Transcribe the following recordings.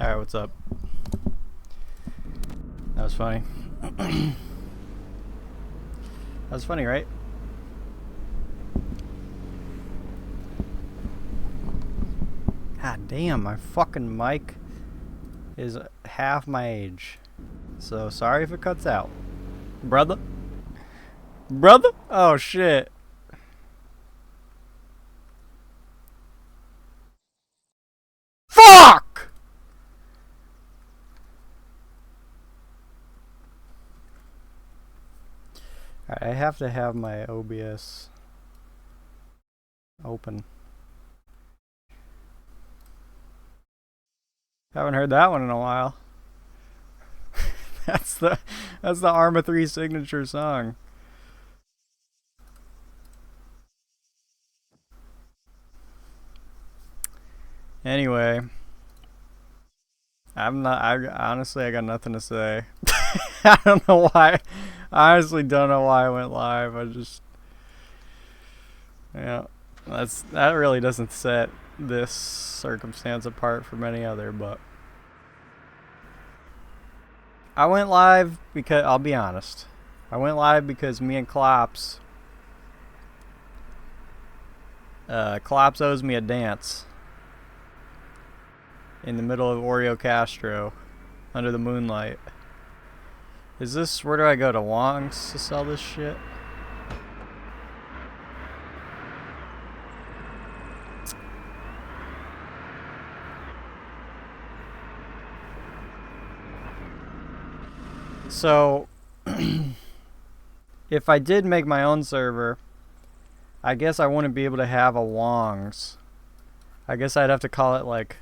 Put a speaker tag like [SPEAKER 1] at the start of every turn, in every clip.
[SPEAKER 1] Alright, what's up? That was funny. That was funny, right? God damn, my fucking mic is half my age. So sorry if it cuts out. Brother? Brother? Oh shit. Fuck! Alright, I have to have my OBS open. Haven't heard that one in a while. That's the Arma 3 signature song. Anyway, I honestly got nothing to say. I don't know why. I honestly don't know why I went live. Yeah, that really doesn't set this circumstance apart from any other, but I went live because, I'll be honest, I went live because me and Klops owes me a dance in the middle of Oreo Castro under the moonlight. Where do I go, to Wong's to sell this shit? So, if I did make my own server, I guess I wouldn't be able to have a Wong's. I guess I'd have to call it like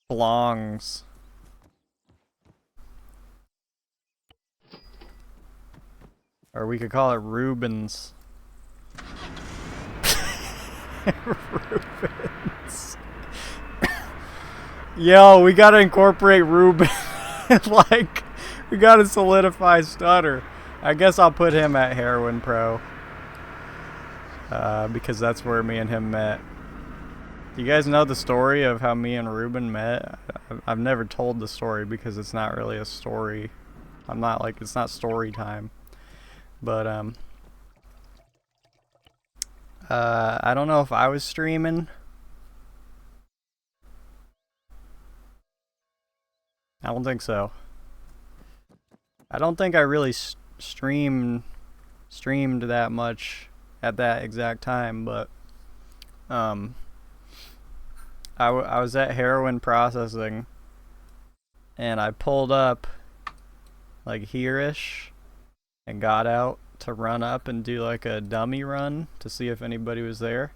[SPEAKER 1] Blongs. Or we could call it Rubens. Rubens. Yo, we gotta incorporate Ruben. Like, we gotta solidify Stutter. I guess I'll put him at Heroin Pro. Because that's where me and him met. Do you guys know the story of how me and Ruben met? I've never told the story because it's not really a story. It's not story time. But, I don't know if I was streaming. I don't think so. I don't think I really streamed that much at that exact time, but I was at Heroin Processing, and I pulled up like here-ish and got out to run up and do like a dummy run to see if anybody was there,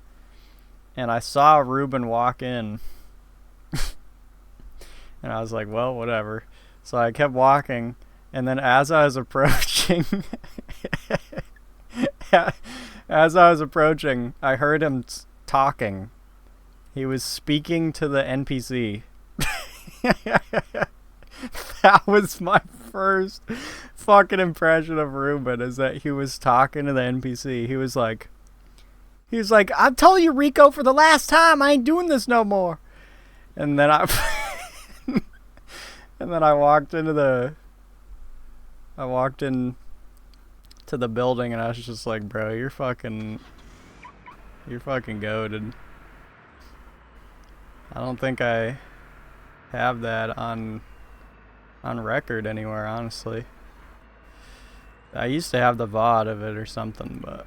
[SPEAKER 1] and I saw Ruben walk in. And I was like, well, whatever. So I kept walking, and then as I was approaching, I heard him talking. He was speaking to the NPC. That was my first fucking impression of Ruben, is that he was talking to the NPC. He was like, I'm telling you, Rico, for the last time, I ain't doing this no more. And then I walked into the building, and I was just like, bro, you're fucking goated. I don't think I have that on record anywhere, honestly. I used to have the VOD of it or something, but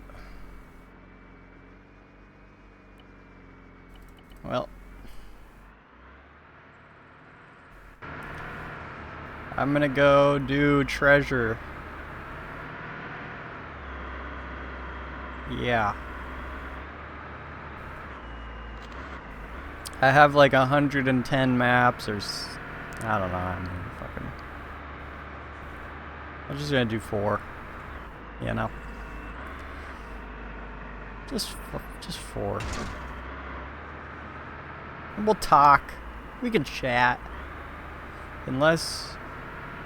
[SPEAKER 1] well, I'm gonna go do treasure. Yeah. I have like 110 maps, or I don't know. I'm just gonna do 4. You know. Just 4. And we'll talk. We can chat. Unless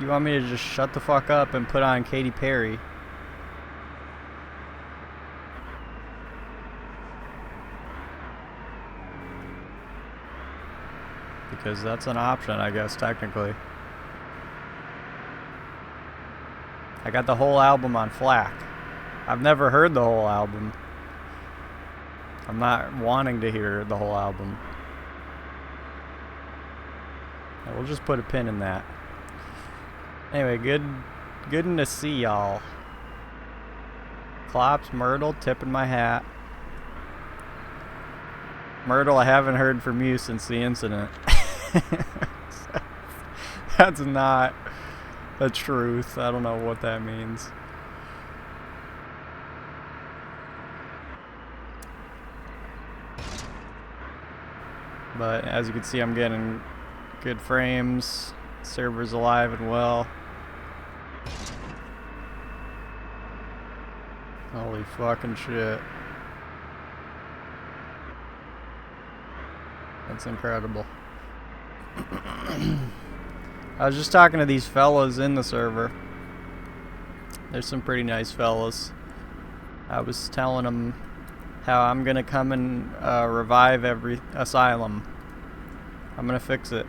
[SPEAKER 1] you want me to just shut the fuck up and put on Katy Perry. Because that's an option, I guess, technically. I got the whole album on FLAC. I've never heard the whole album. I'm not wanting to hear the whole album. And we'll just put a pin in that. Anyway, good to see y'all. Klops, Myrtle, tipping my hat. Myrtle, I haven't heard from you since the incident. That's not the truth. I don't know what that means. But as you can see, I'm getting good frames. Server's alive and well. Holy fucking shit. That's incredible. I was just talking to these fellas in the server. There's some pretty nice fellas. I was telling them how I'm gonna come and revive every asylum. I'm gonna fix it.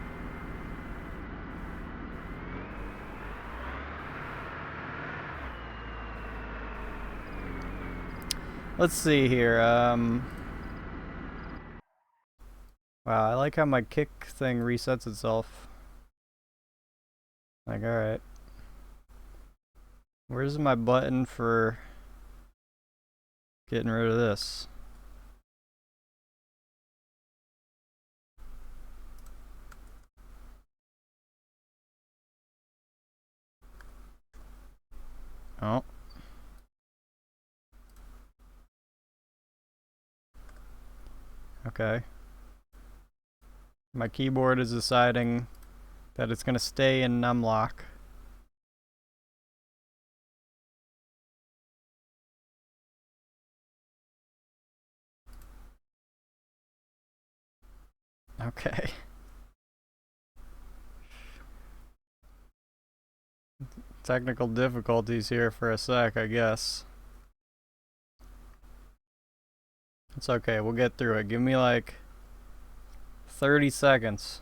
[SPEAKER 1] Let's see here. Wow, I like how my kick thing resets itself. Like, alright. Where's my button for getting rid of this? Oh. Okay. My keyboard is deciding that it's gonna stay in numlock. Okay. Technical difficulties here for a sec, I guess. It's okay, we'll get through it. Give me like 30 seconds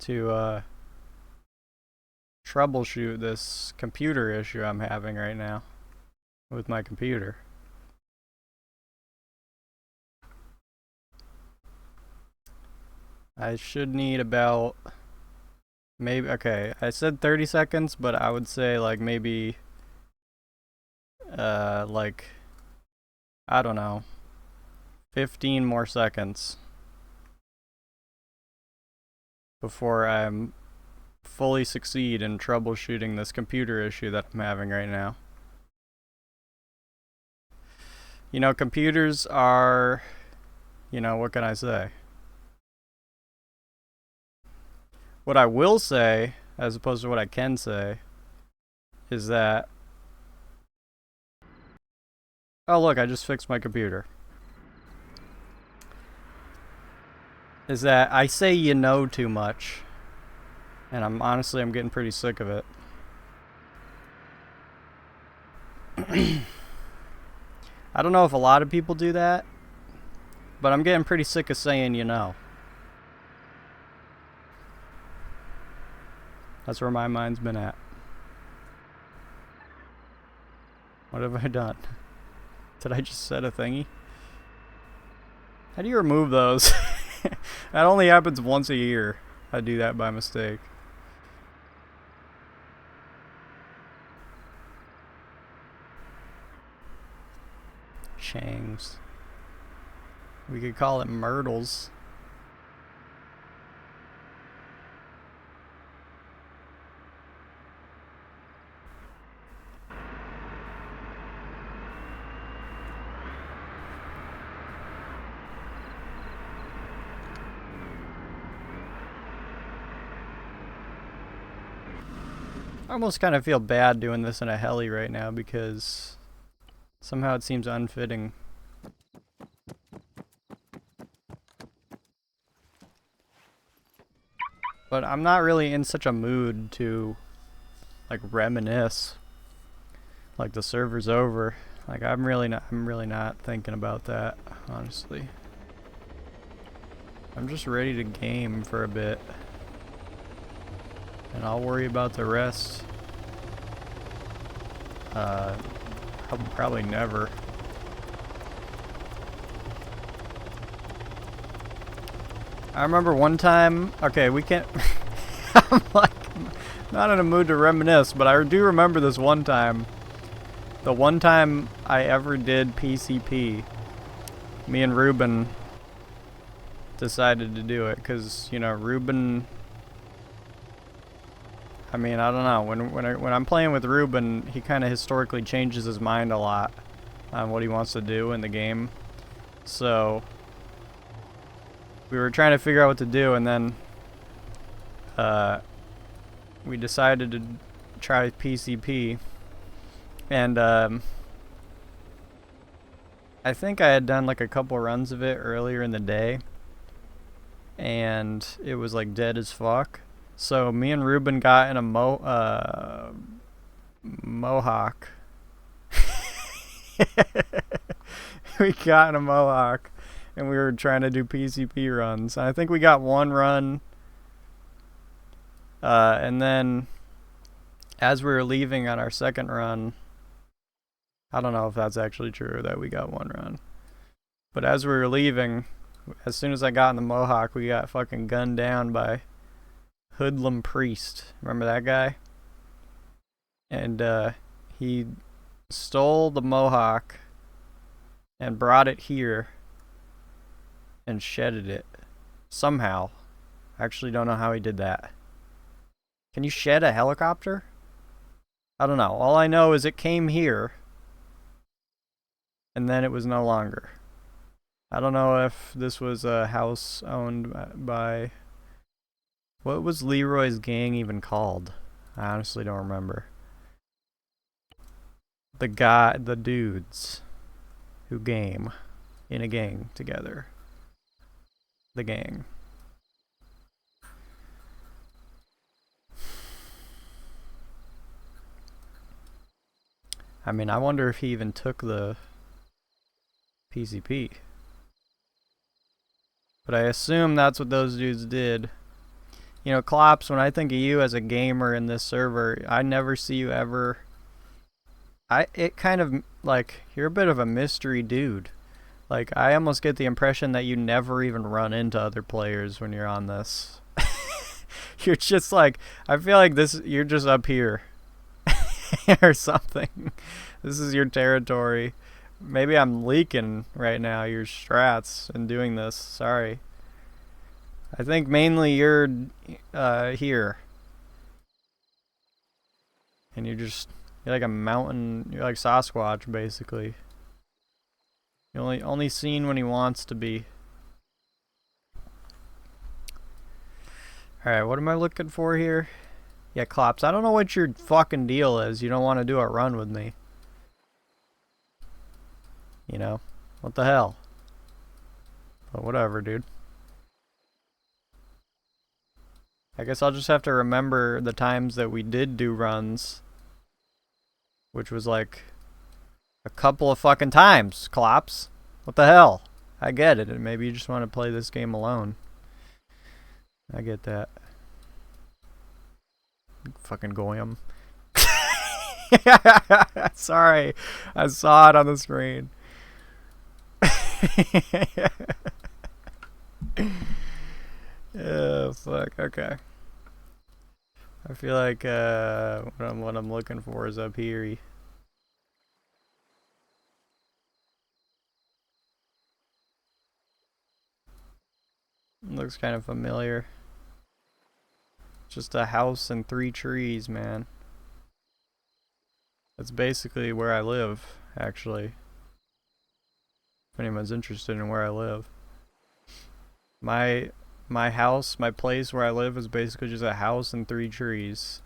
[SPEAKER 1] to troubleshoot this computer issue I'm having right now with my computer. I should need about maybe, okay, I said 30 seconds, but I would say like maybe like, I don't know, 15 more seconds before I'm fully succeed in troubleshooting this computer issue that I'm having right now. You know, computers are, you know, what can I say? What I will say, as opposed to what I can say, is that, oh look, I just fixed my computer. Is that I say you know too much. And I'm getting pretty sick of it. I don't know if a lot of people do that, but I'm getting pretty sick of saying you know. That's where my mind's been at. What have I done? Did I just set a thingy? How do you remove those? That only happens once a year. I do that by mistake. Changs. We could call it Myrtles. I almost kind of feel bad doing this in a heli right now because somehow it seems unfitting. But I'm not really in such a mood to like reminisce. Like the server's over. Like I'm really not thinking about that, honestly. I'm just ready to game for a bit. And I'll worry about the rest. Probably never. I remember one time, okay, we can't, I'm like, not in a mood to reminisce, but I do remember this one time. The one time I ever did PCP, me and Ruben decided to do it, because, you know, Ruben, I mean, I don't know, when I'm playing with Ruben, he kind of historically changes his mind a lot on what he wants to do in the game. So we were trying to figure out what to do, and then we decided to try PCP, and I think I had done like a couple runs of it earlier in the day, and it was like dead as fuck. So me and Ruben got in a Mohawk. We got in a Mohawk, and we were trying to do PCP runs. I think we got one run, and then as we were leaving on our second run, I don't know if that's actually true that we got one run, but as we were leaving, as soon as I got in the Mohawk, we got fucking gunned down by Hoodlum Priest. Remember that guy? And he stole the Mohawk and brought it here and shedded it somehow. I actually don't know how he did that. Can you shed a helicopter? I don't know. All I know is it came here and then it was no longer. I don't know if this was a house owned by... What was Leroy's gang even called? I honestly don't remember. The dudes who game in a gang together. The gang. I mean, I wonder if he even took the PCP. But I assume that's what those dudes did. You know, Klops, when I think of you as a gamer in this server, I never see you ever... It kind of, like, you're a bit of a mystery dude. Like, I almost get the impression that you never even run into other players when you're on this. You're just like, I feel like you're just up here. Or something. This is your territory. Maybe I'm leaking right now your strats and doing this. Sorry. I think mainly you're here. And you're like a mountain, you're like Sasquatch basically. You're only seen when he wants to be. Alright, what am I looking for here? Yeah, Klops, I don't know what your fucking deal is. You don't want to do a run with me. You know? What the hell? But whatever, dude. I guess I'll just have to remember the times that we did do runs. Which was like a couple of fucking times, Klops. What the hell? I get it. Maybe you just want to play this game alone. I get that. Fucking Goyim. Sorry. I saw it on the screen. Oh, fuck. Okay. I feel like what I'm looking for is up here. Looks kind of familiar. Just a house and 3 trees, man. That's basically where I live, actually. If anyone's interested in where I live. My house, my place where I live is basically just a house and 3 trees.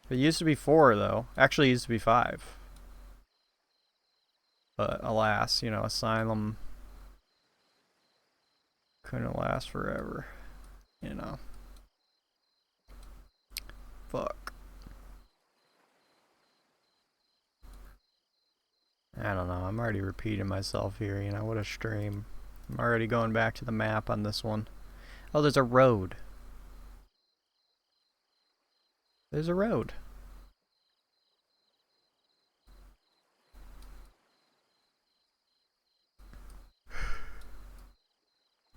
[SPEAKER 1] It used to be 4, though. Actually, it used to be 5. But alas, you know, Asylum couldn't last forever. You know. Fuck. I don't know. I'm already repeating myself here, you know. What a stream. I'm already going back to the map on this one. Oh, there's a road. There's a road.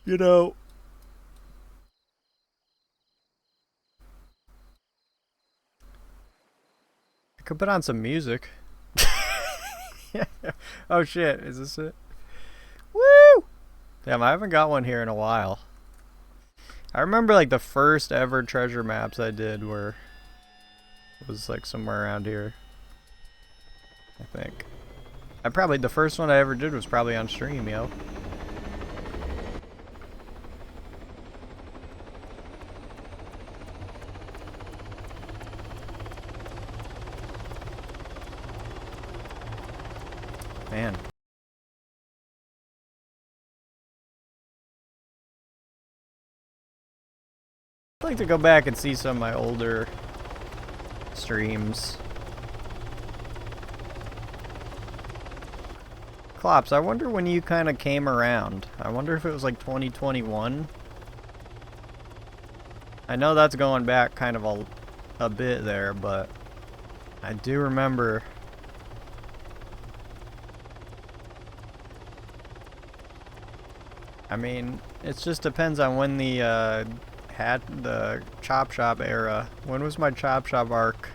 [SPEAKER 1] You know, I could put on some music. Oh shit, is this it? Woo! Damn, I haven't got one here in a while. I remember like the first ever treasure maps I did was like somewhere around here. I think. The first one I ever did was probably on stream, yo. Man. I'd like to go back and see some of my older streams. Klops, I wonder when you kind of came around. I wonder if it was like 2021. I know that's going back kind of a bit there, but I do remember. I mean, it just depends on when the the Chop Shop era. When was my Chop Shop arc?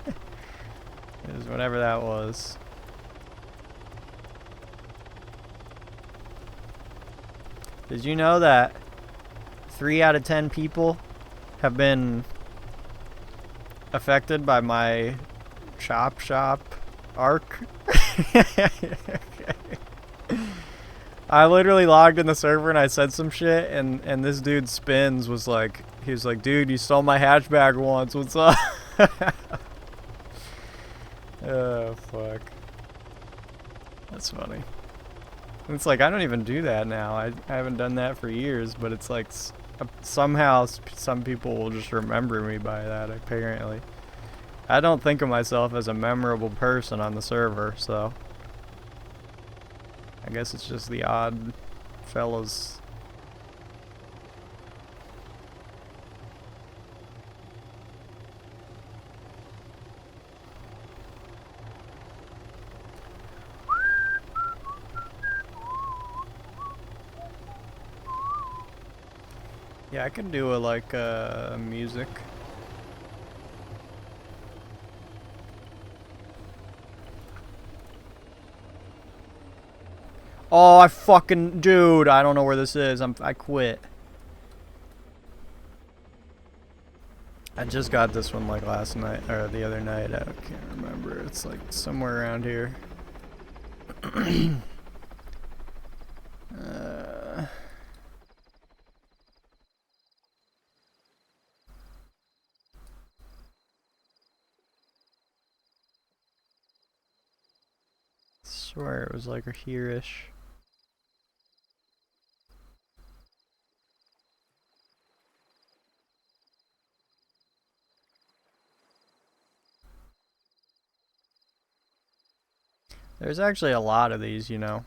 [SPEAKER 1] It was whatever that was. Did you know that 3 out of 10 people have been affected by my Chop Shop arc? I literally logged in the server and I said some shit, and this dude Spins was like, he was like, dude, you stole my hatchback once, what's up? Oh, fuck. That's funny. It's like, I don't even do that now. I haven't done that for years, but it's like, somehow some people will just remember me by that, apparently. I don't think of myself as a memorable person on the server, so I guess it's just the odd fellas. Yeah, I can do music. Oh, dude, I don't know where this is. I quit. I just got this one like last night, or the other night, I can't remember. It's like somewhere around here. Swear it was like here-ish. There's actually a lot of these, you know.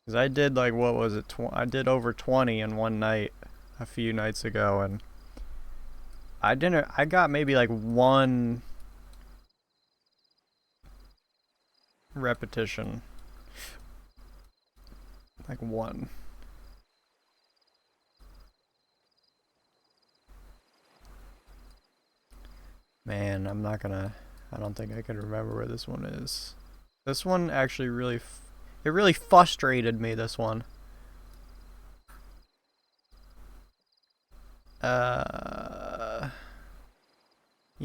[SPEAKER 1] Because I did like, what was it? I did over 20 in one night a few nights ago, and I got maybe like one repetition. Like one. Man, I don't think I can remember where this one is. This one actually it really frustrated me, this one. You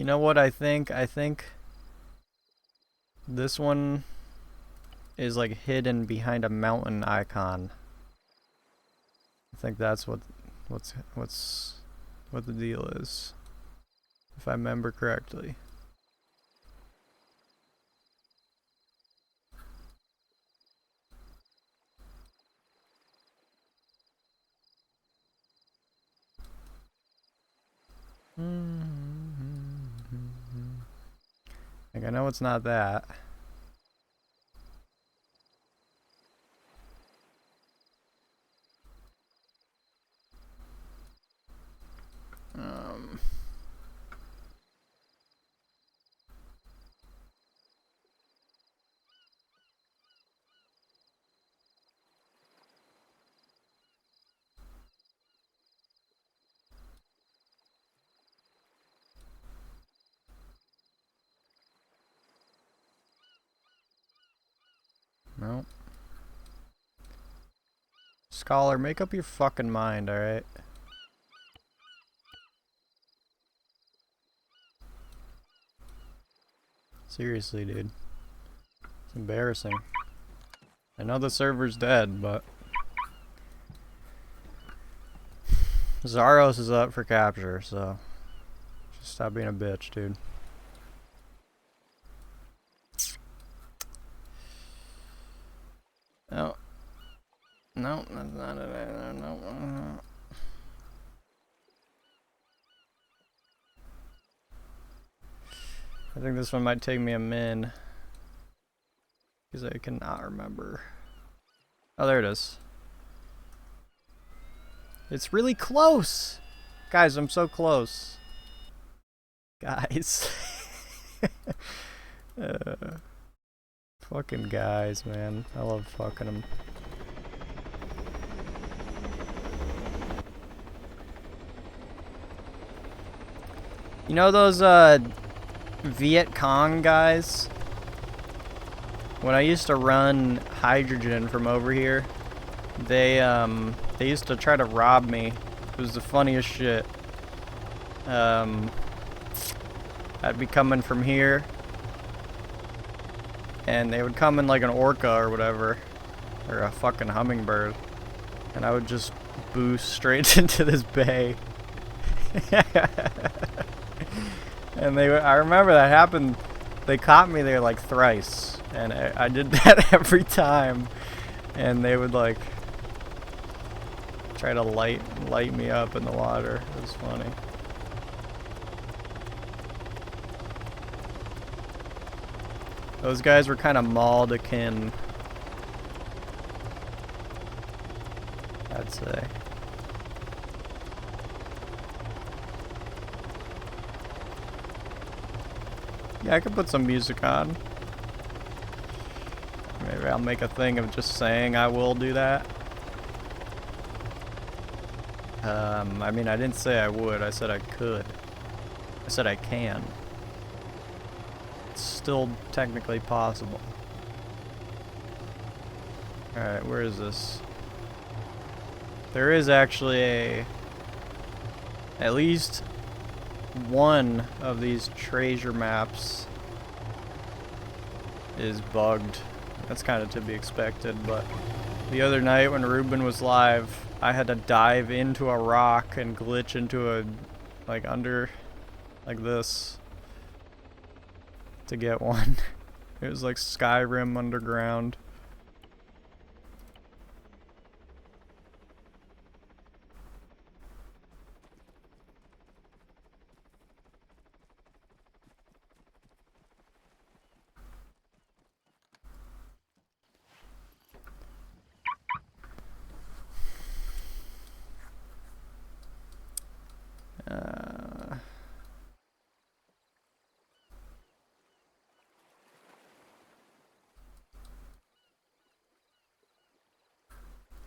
[SPEAKER 1] know what I think? I think this one is like hidden behind a mountain icon. I think that's what the deal is, if I remember correctly. Like, I know it's not that. Scholar, make up your fucking mind, alright? Seriously, dude. It's embarrassing. I know the server's dead, but... Zaros is up for capture, so... Just stop being a bitch, dude. No. No, that's not it either. No. I think this one might take me a min. Because I cannot remember. Oh, there it is. It's really close! Guys, I'm so close. Guys. Fucking guys, man. I love fucking them. You know those, Viet Cong guys? When I used to run hydrogen from over here, they used to try to rob me. It was the funniest shit. I'd be coming from here, and they would come in like an orca or whatever, or a fucking hummingbird, and I would just boost straight into this bay. And I remember that happened. They caught me there like thrice, and I did that every time, and they would like try to light me up in the water. It was funny. Those guys were kind of Maldekin, I'd say. Yeah, I could put some music on. Maybe I'll make a thing of just saying I will do that. I mean, I didn't say I would, I said I could. I said I can. It's still technically possible. Alright, where is this? There is actually at least one of these treasure maps is bugged. That's kind of to be expected, but the other night when Ruben was live, I had to dive into a rock and glitch into a, like, under, like this, to get one. It was like Skyrim underground.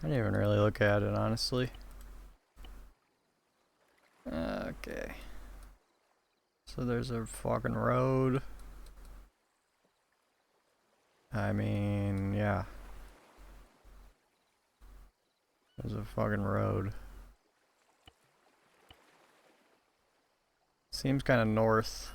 [SPEAKER 1] I didn't even really look at it, honestly. Okay. So there's a fucking road. I mean, yeah. There's a fucking road. Seems kind of north.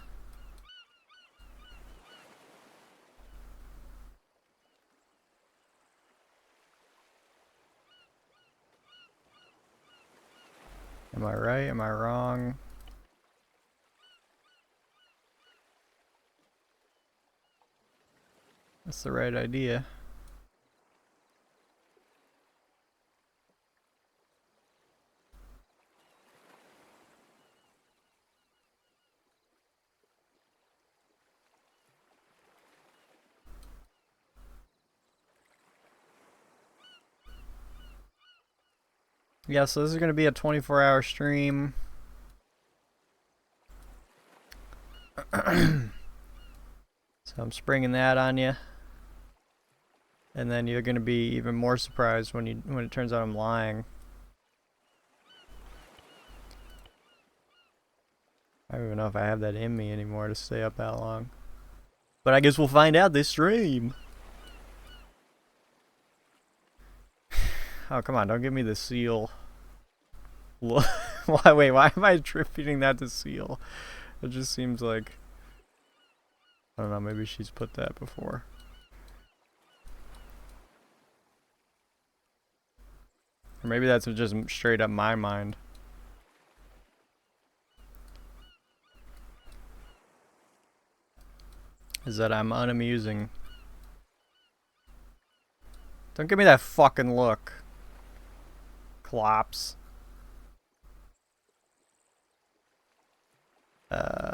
[SPEAKER 1] Am I right? Am I wrong? That's the right idea. Yeah, so this is going to be a 24-hour stream. So I'm springing that on you. And then you're going to be even more surprised when it turns out I'm lying. I don't even know if I have that in me anymore to stay up that long. But I guess we'll find out this stream. Oh, come on, don't give me the seal. Why, wait, why am I attributing that to seal? It just seems like... I don't know, maybe she's put that before. Or maybe that's just straight up my mind. Is that I'm unamusing. Don't give me that fucking look. Clops.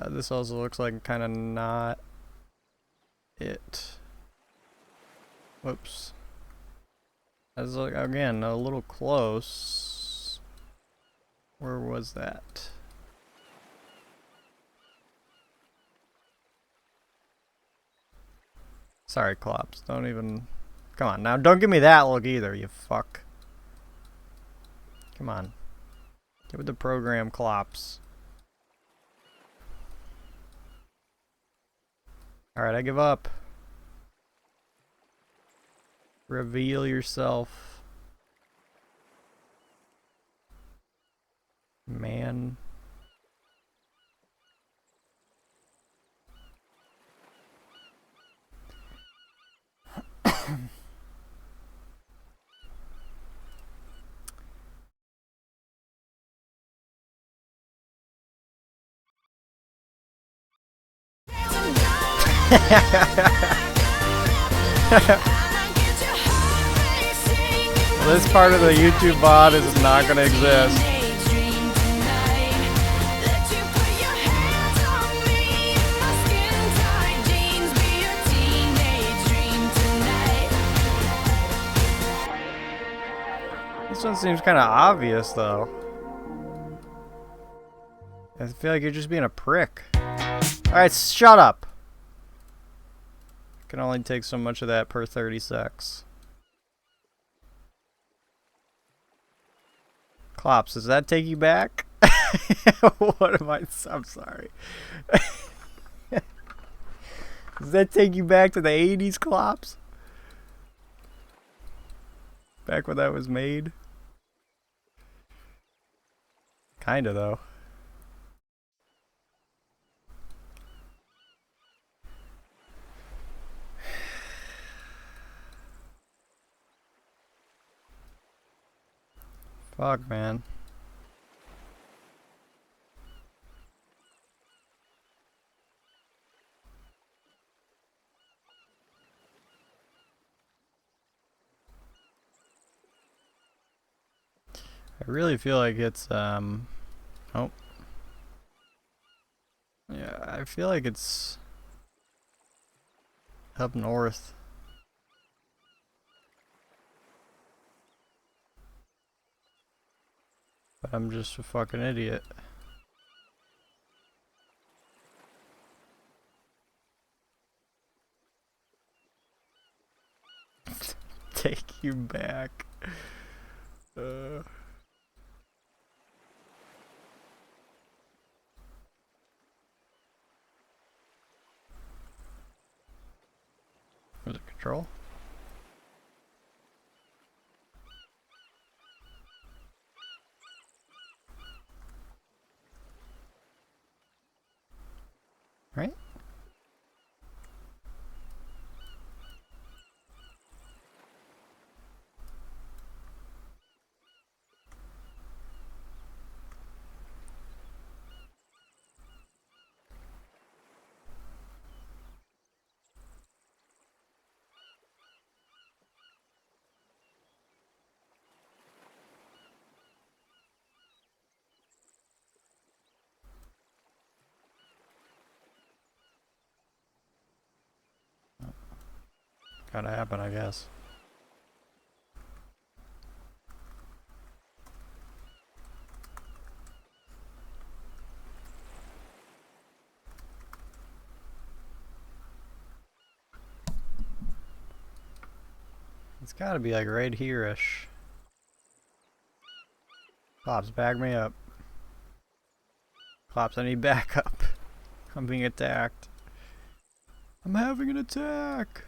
[SPEAKER 1] This also looks like kind of not it. Whoops. That's like, again, a little close. Where was that? Sorry, Clops. Don't even... Come on, now don't give me that look either, you fuck. Come on. Get with the program, Clops. Alright, I give up. Reveal yourself. Man. Well, this part of the YouTube bot is not going to exist. This one seems kind of obvious, though. I feel like you're just being a prick. Alright, shut up! I can only take so much of that per 30 secs. Clops, does that take you back? What am I? I'm sorry. Does that take you back to the 80s, Clops? Back when that was made? Kinda, though. Fuck, man. I really feel like it's, oh. Yeah, I feel like it's up north. But I'm just a fucking idiot. Take you back. Was it control? Right? Gotta happen, I guess. It's gotta be like right here-ish. Clops, back me up. Clops, I need backup. I'm being attacked. I'm having an attack!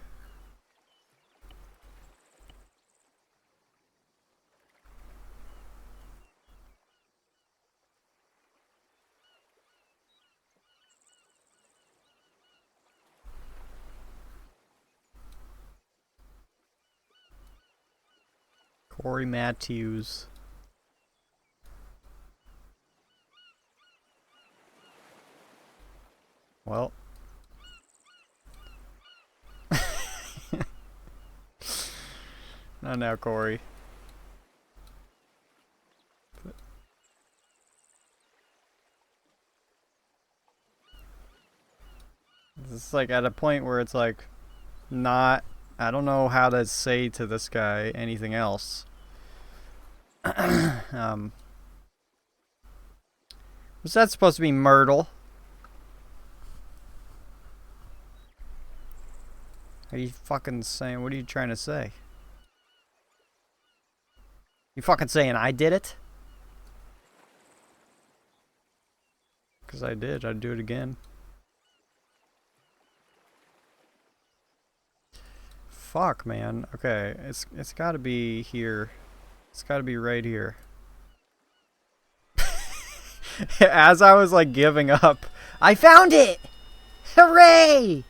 [SPEAKER 1] Corey Matthews. Well. Not now, Corey. It's like at a point where it's like not, I don't know how to say to this guy anything else. Was that supposed to be Myrtle? Are you fucking saying, what are you trying to say? You fucking saying I did it? Because I did, I'd do it again. Fuck, man. Okay, it's gotta be here. It's gotta be right here. As I was like giving up, I found it! Hooray!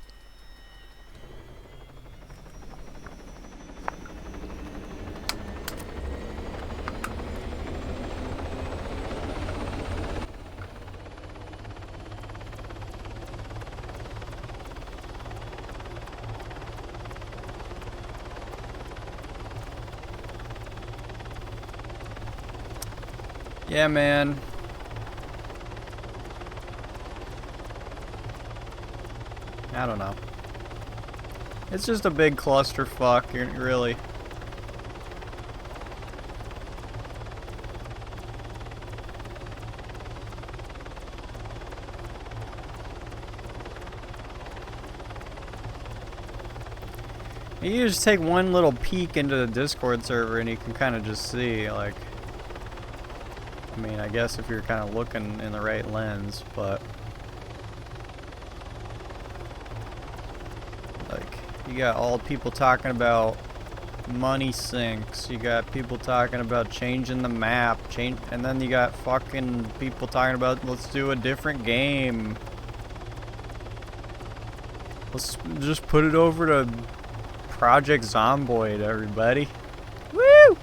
[SPEAKER 1] Yeah, man. I don't know. It's just a big clusterfuck, really. You just take one little peek into the Discord server and you can kind of just see, like, I mean, I guess if you're kind of looking in the right lens, but like, you got all people talking about money sinks, you got people talking about changing the map, and then you got fucking people talking about let's do a different game. Let's just put it over to Project Zomboid, everybody. Woo!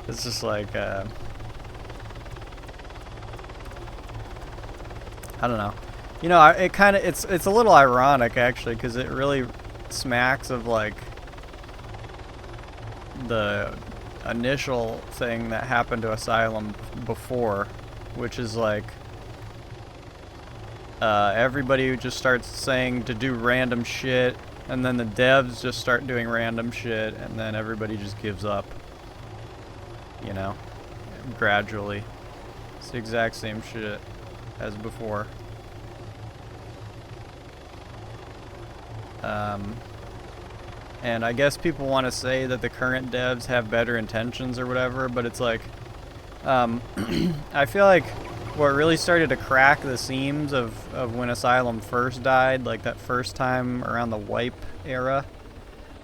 [SPEAKER 1] It's just like, I don't know. You know, it kind of, it's a little ironic actually, because it really smacks of like the initial thing that happened to Asylum before, which is like everybody who just starts saying to do random shit, and then the devs just start doing random shit, and then everybody just gives up. You know, gradually. It's the exact same shit as before. And I guess people want to say that the current devs have better intentions or whatever, but it's like, I feel like what really started to crack the seams of when Asylum first died, like that first time around the wipe era,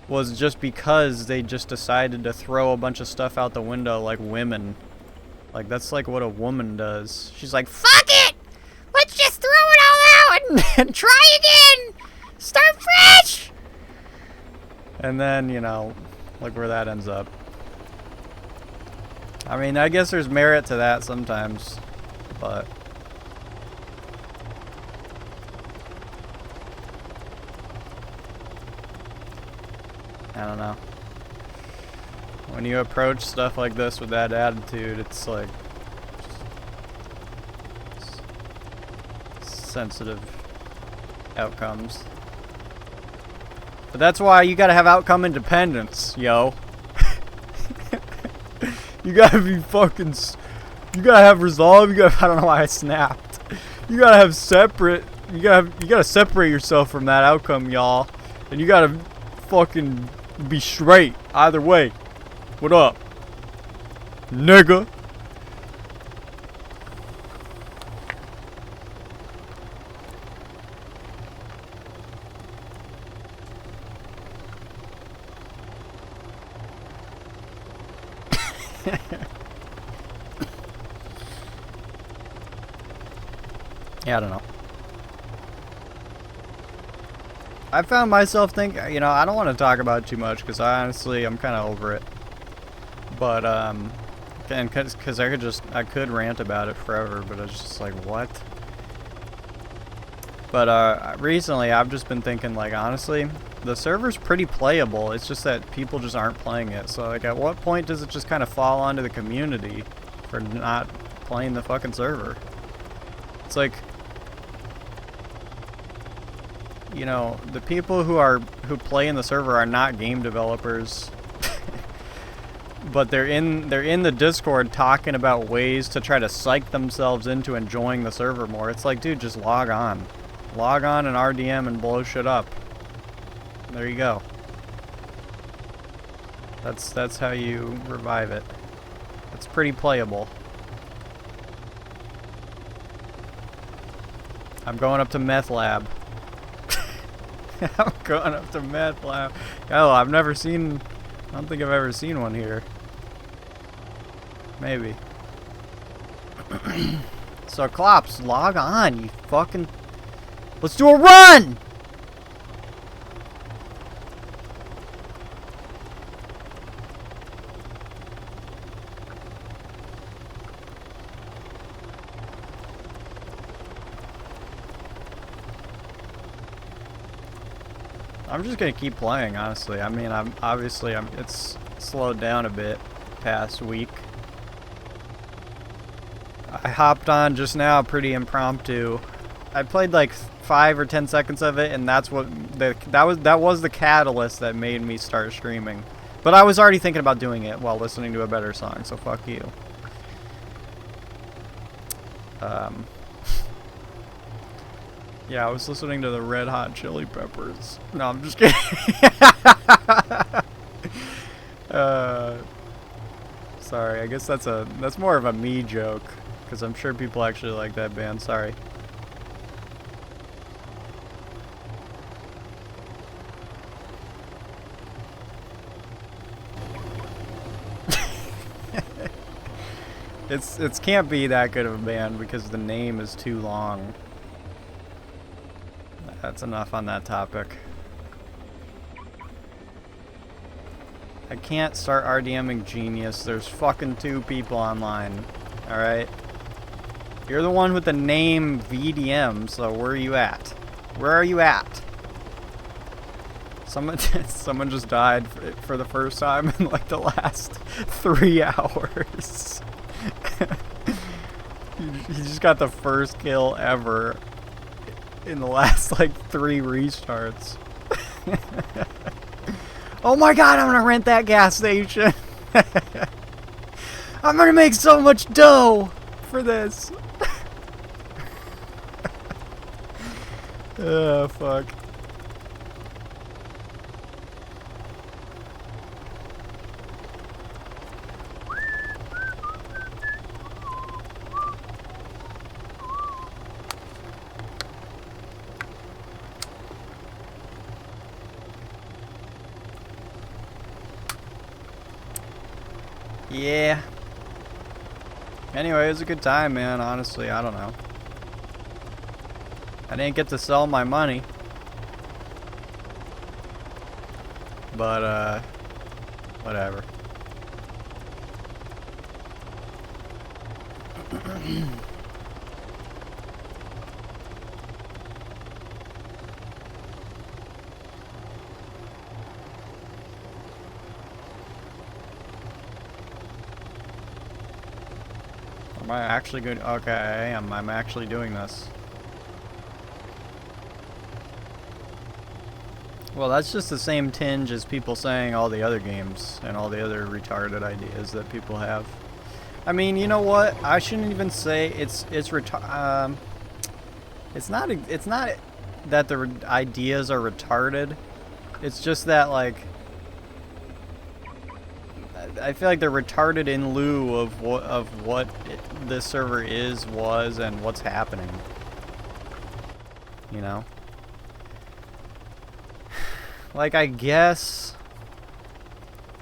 [SPEAKER 1] was just because they just decided to throw a bunch of stuff out the window like women. Like, that's like what a woman does. She's like, fuck it! Let's just throw it all out and try again! Start fresh! And then, you know, look where that ends up. I mean, I guess there's merit to that sometimes, but I don't know. When you approach stuff like this with that attitude, it's like sensitive outcomes. But that's why you gotta have outcome independence, yo. You gotta be fucking, you gotta have resolve, you gotta, I don't know why I snapped. You gotta have separate, you gotta separate yourself from that outcome, y'all. And you gotta fucking be straight, either way. What up, nigga? Yeah, I don't know. I found myself thinking, you know, I don't want to talk about it too much because honestly, I'm kind of over it. But and because I could rant about it forever, but I was just like, what? But recently I've just been thinking, like, honestly, the server's pretty playable. It's just that people just aren't playing it. So like, at what point does it just kind of fall onto the community for not playing the fucking server? It's like, you know, the people who play in the server are not game developers. But they're in the Discord talking about ways to try to psych themselves into enjoying the server more. It's like, dude, just log on. Log on and RDM and blow shit up. There you go. That's how you revive it. It's pretty playable. I'm going up to Meth Lab. I'm going up to Meth Lab. Oh, I don't think I've ever seen one here. Maybe. So, Klops, log on, you fucking... Let's do a run! I'm just gonna keep playing, honestly. I mean, it's slowed down a bit past week. I hopped on just now, pretty impromptu. I played like 5 or 10 seconds of it, and that was the catalyst that made me start streaming. But I was already thinking about doing it while listening to a better song, so fuck you. Yeah, I was listening to the Red Hot Chili Peppers. No, I'm just kidding. Sorry, I guess that's more of a me joke, because I'm sure people actually like that band. Sorry. It can't be that good of a band because the name is too long. That's enough on that topic. I can't start RDMing Genius. There's fucking 2 people online. Alright? You're the one with the name VDM, so where are you at? Where are you at? Someone just died for the first time in like the last 3 hours. He just got the first kill ever in the last like 3 restarts. Oh my god, I'm gonna rent that gas station. I'm gonna make so much dough for this. Oh fuck. Yeah. Anyway, it was a good time, man. Honestly, I don't know. I didn't get to sell my money. But, whatever. Am I actually good? Okay, I am. I'm actually doing this. Well, that's just the same tinge as people saying all the other games and all the other retarded ideas that people have. I mean, you know what? I shouldn't even say it's not that the ideas are retarded. It's just that, like, I feel like they're retarded in lieu of what this server was, and what's happening. You know? Like, I guess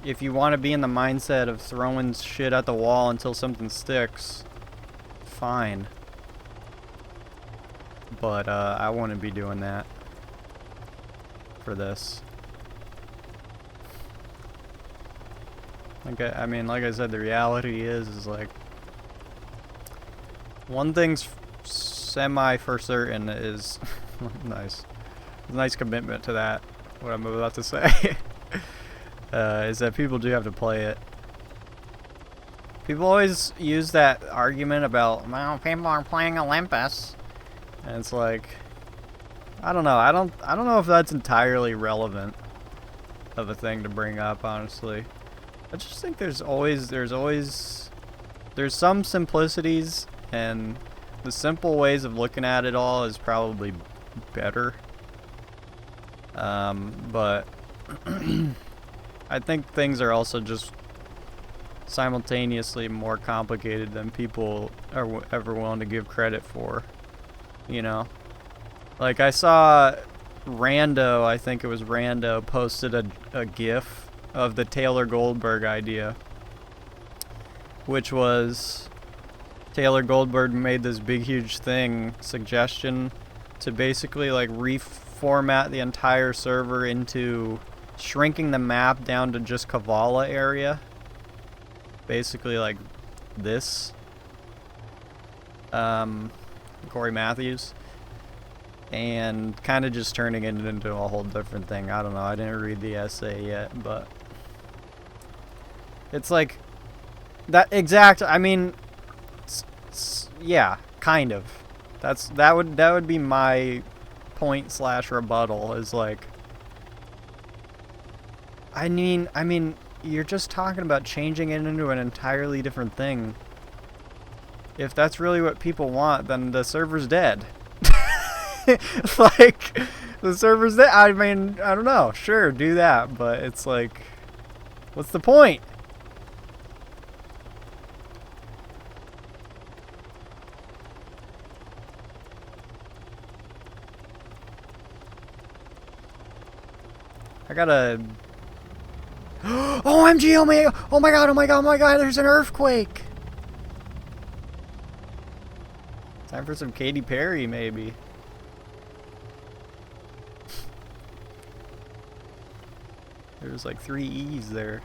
[SPEAKER 1] if you want to be in the mindset of throwing shit at the wall until something sticks, fine. But I wouldn't be doing that for this. I mean, like I said, the reality is like one thing's semi for certain is nice. Nice commitment to that. What I'm about to say is that people do have to play it. People always use that argument about, well, people are playing Olympus, and it's like, I don't know. I don't know if that's entirely relevant of a thing to bring up, honestly. I just think there's some simplicities, and the simple ways of looking at it all is probably better. But I think things are also just simultaneously more complicated than people are ever willing to give credit for, you know? Like, I saw Rando, I think it was Rando, posted a GIF of the Taylor Goldberg idea, which was Taylor Goldberg made this big, huge suggestion to basically, like, reformat the entire server into shrinking the map down to just Kavala area. Basically, like this. Corey Matthews. And kind of just turning it into a whole different thing. I don't know. I didn't read the essay yet, but it's like that exact. I mean, yeah, kind of. That would be my point / rebuttal. Is like, I mean, you're just talking about changing it into an entirely different thing. If that's really what people want, then the server's dead. Like, the server's dead. I mean, I don't know. Sure, do that, but it's like, what's the point? I gotta... OMG, oh my god, there's an earthquake! Time for some Katy Perry, maybe. There's like 3 E's there.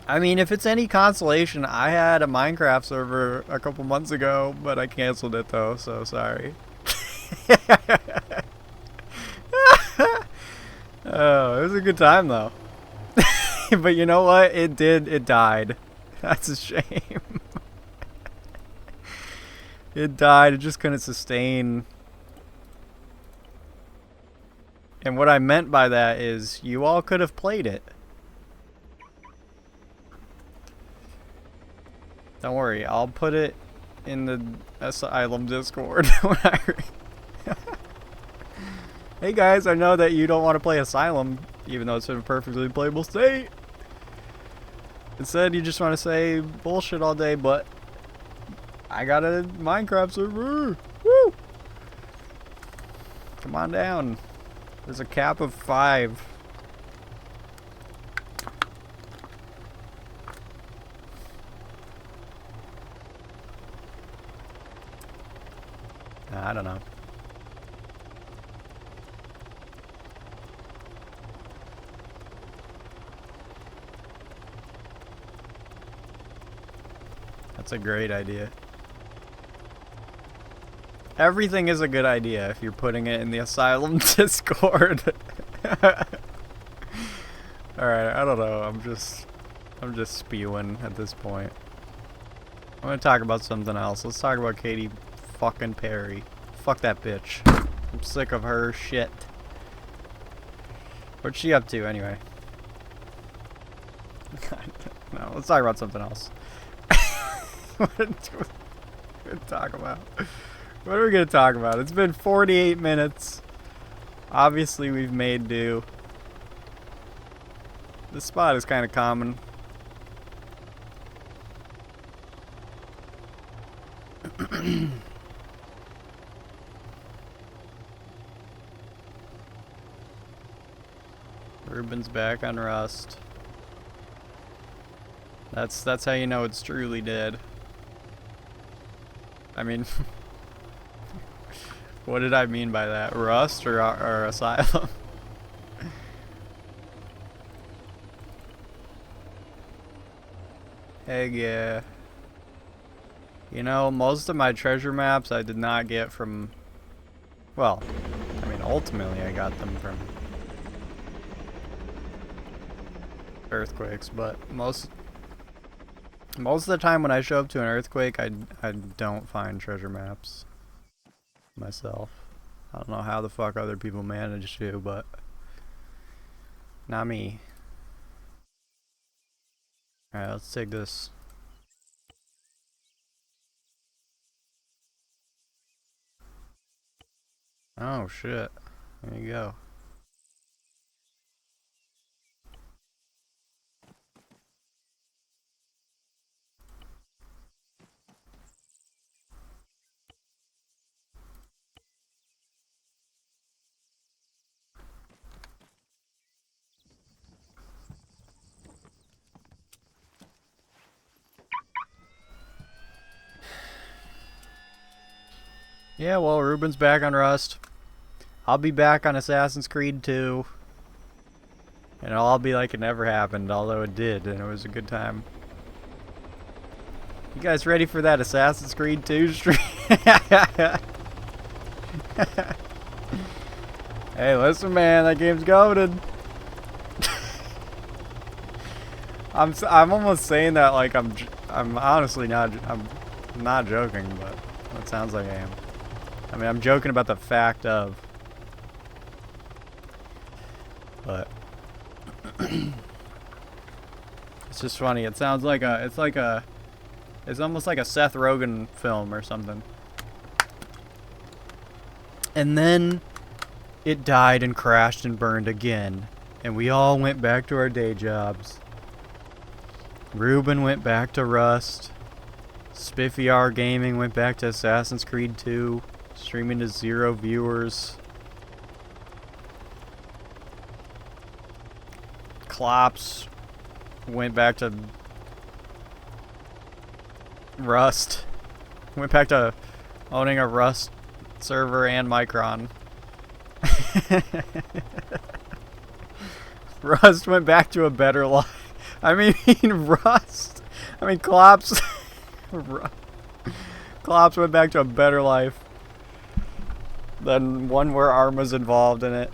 [SPEAKER 1] I mean, if it's any consolation, I had a Minecraft server a couple months ago, but I canceled it though, so sorry. Oh, it was a good time though. But you know what? It died. That's a shame. It died, it just couldn't sustain. And what I meant by that is, you all could have played it. Don't worry, I'll put it in the Asylum Discord. Hey guys, I know that you don't want to play Asylum, even though it's in a perfectly playable state. Instead, you just want to say bullshit all day, but I got a Minecraft server. Woo! Come on down. There's a cap of 5. I don't know. That's a great idea. Everything is a good idea if you're putting it in the Asylum Discord. Alright, I don't know. I'm just spewing at this point. I'm gonna talk about something else. Let's talk about Katy fucking Perry. Fuck that bitch. I'm sick of her shit. What's she up to anyway? No, let's talk about something else. What are we gonna talk about? What are we gonna talk about? It's been 48 minutes. Obviously, we've made do. This spot is kind of common. Ruben's back on Rust. That's how you know it's truly dead. I mean, what did I mean by that? Rust or Asylum? Heck yeah. You know, most of my treasure maps I did not get from... Well, I mean, ultimately I got them from earthquakes, but most of the time when I show up to an earthquake, I don't find treasure maps myself. I don't know how the fuck other people manage to, but not me. Alright, let's take this. Oh shit. There you go. Yeah, well, Ruben's back on Rust. I'll be back on Assassin's Creed 2. And it'll all be like it never happened, although it did, and it was a good time. You guys ready for that Assassin's Creed 2 stream? Hey, listen, man, that game's goated. I'm almost saying that like I'm honestly not, I'm not joking, but it sounds like I am. I mean, I'm joking about the fact of, but it's just funny. It sounds like it's almost like a Seth Rogen film or something. And then it died and crashed and burned again, and we all went back to our day jobs. Ruben went back to Rust. Spiffy R Gaming went back to Assassin's Creed 2, streaming to 0 viewers. Klops went back to Rust. Went back to owning a Rust server and Micron. Rust went back to a better life. I mean, Rust. I mean, Klops. Klops went back to a better life than one where Arma's involved in it.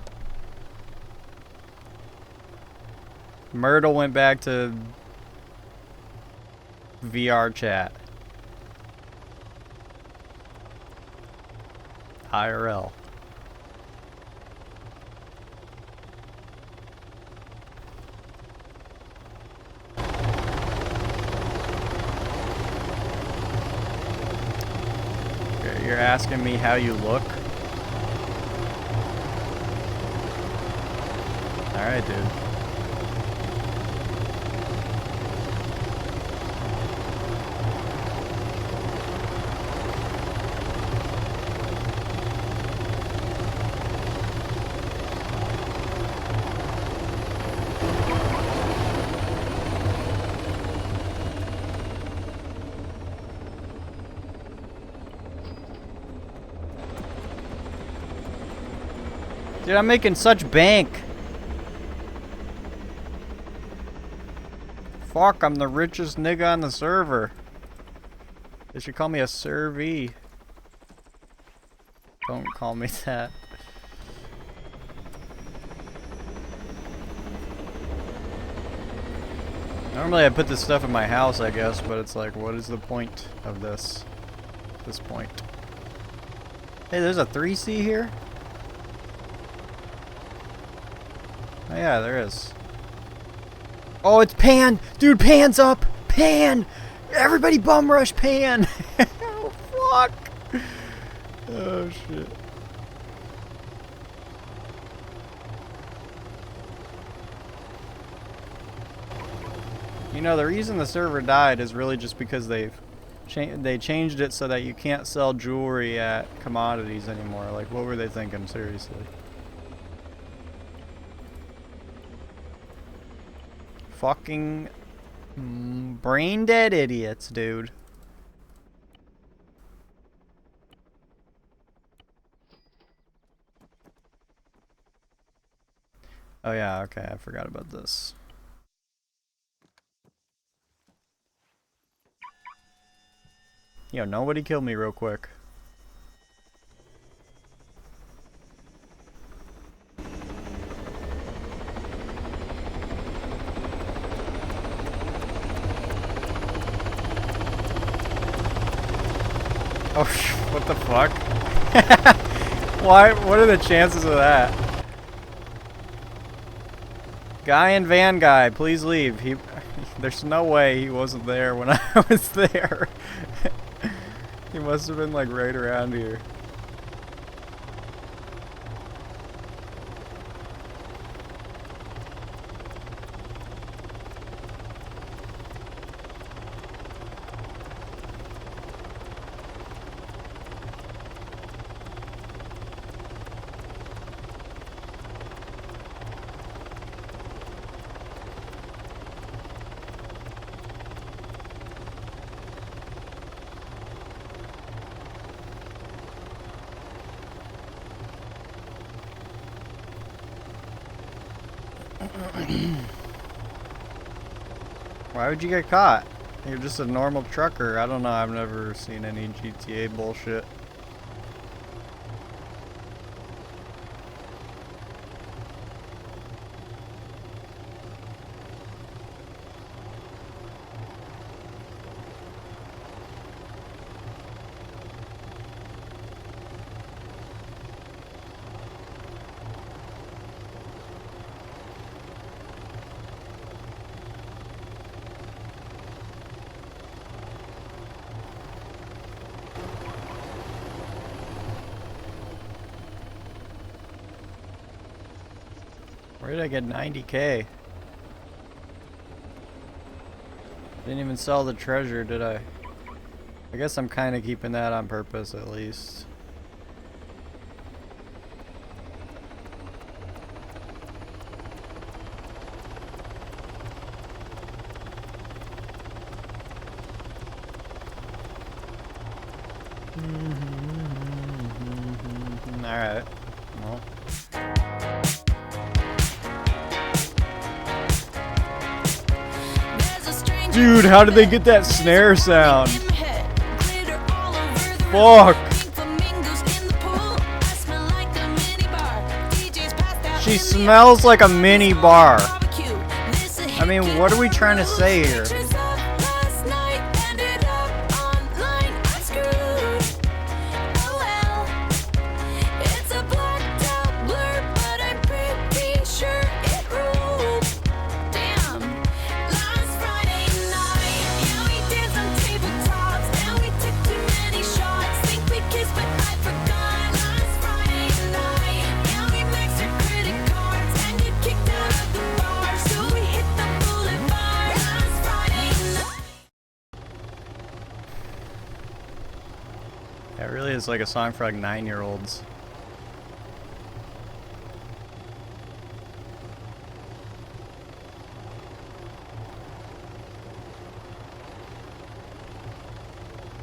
[SPEAKER 1] Myrtle went back to VR chat. IRL. You're asking me how you look? Alright, dude. Dude, I'm making such bank. Fuck, I'm the richest nigga on the server. They should call me a servee. Don't call me that. Normally I put this stuff in my house, I guess, but it's like, what is the point of this? At this point. Hey, there's a 3C here? Oh yeah, there is. Oh, it's Pan! Dude, Pan's up! Pan! Everybody bum rush Pan! Oh, fuck! Oh, shit. You know, the reason the server died is really just because they changed it so that you can't sell jewelry at commodities anymore. Like, what were they thinking? Seriously. fucking brain dead idiots, dude. Oh yeah, okay, I forgot about this. Yo, nobody kill me real quick. Oh, what the fuck? Why? What are the chances of that? Guy and van guy, please leave. There's no way he wasn't there when I was there. He must have been like right around here. Why would you get caught? You're just a normal trucker. I don't know. I've never seen any GTA bullshit. Where did I get 90K? Didn't even sell the treasure, did I? I guess I'm kind of keeping that on purpose, at least. Alright. Well. Dude, how did they get that snare sound? Fuck! She smells like a mini bar. I mean, what are we trying to say here? It really is like a song for like 9-year-olds.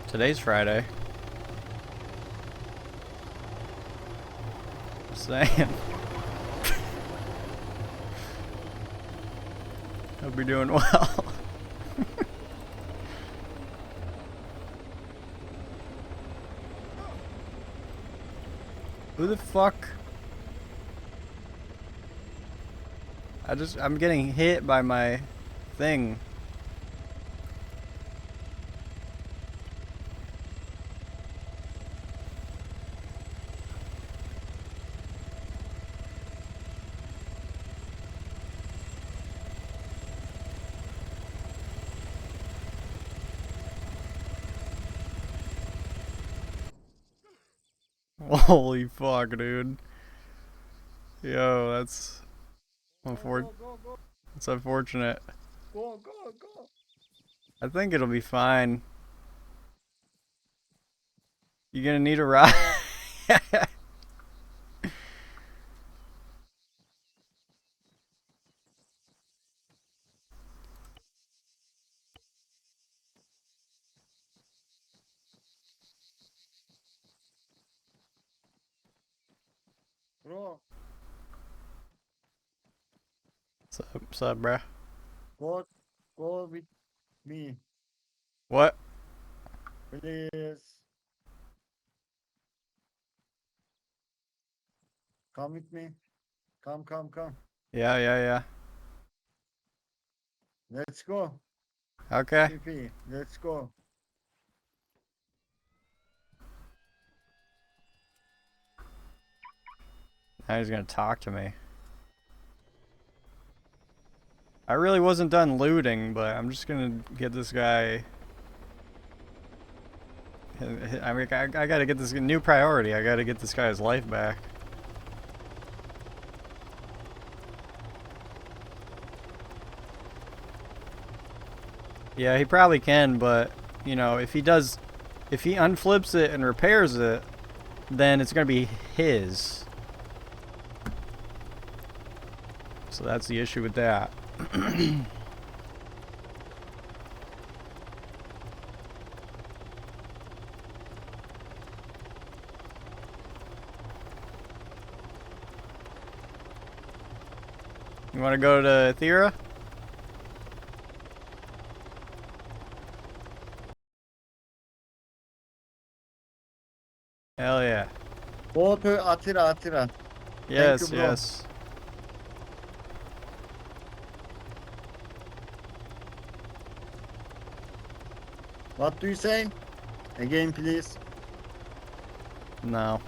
[SPEAKER 1] Today's Friday. Just saying. Hope you're doing well. Who the fuck? I'm getting hit by my thing. Holy fuck, dude. Yo, that's that's unfortunate. I think it'll be fine. You gonna need a ride? What's up, bruh?
[SPEAKER 2] Go, go with me,
[SPEAKER 1] What?
[SPEAKER 2] please. Come with me. Come.
[SPEAKER 1] Yeah, yeah, yeah.
[SPEAKER 2] Let's go.
[SPEAKER 1] Okay.
[SPEAKER 2] PP, let's go.
[SPEAKER 1] Now he's gonna talk to me. I really wasn't done looting, but I'm just gonna get this guy. I mean, I gotta get this new priority. I gotta get this guy's life back. Yeah, he probably can, but, you know, if he unflips it and repairs it, then it's gonna be his. So that's the issue with that. You wanna go to Thera? Hell yeah.
[SPEAKER 2] Go to Atira. Thank you,
[SPEAKER 1] Yes,
[SPEAKER 2] bro.
[SPEAKER 1] yes.
[SPEAKER 2] What do you say? Again, please.
[SPEAKER 1] No.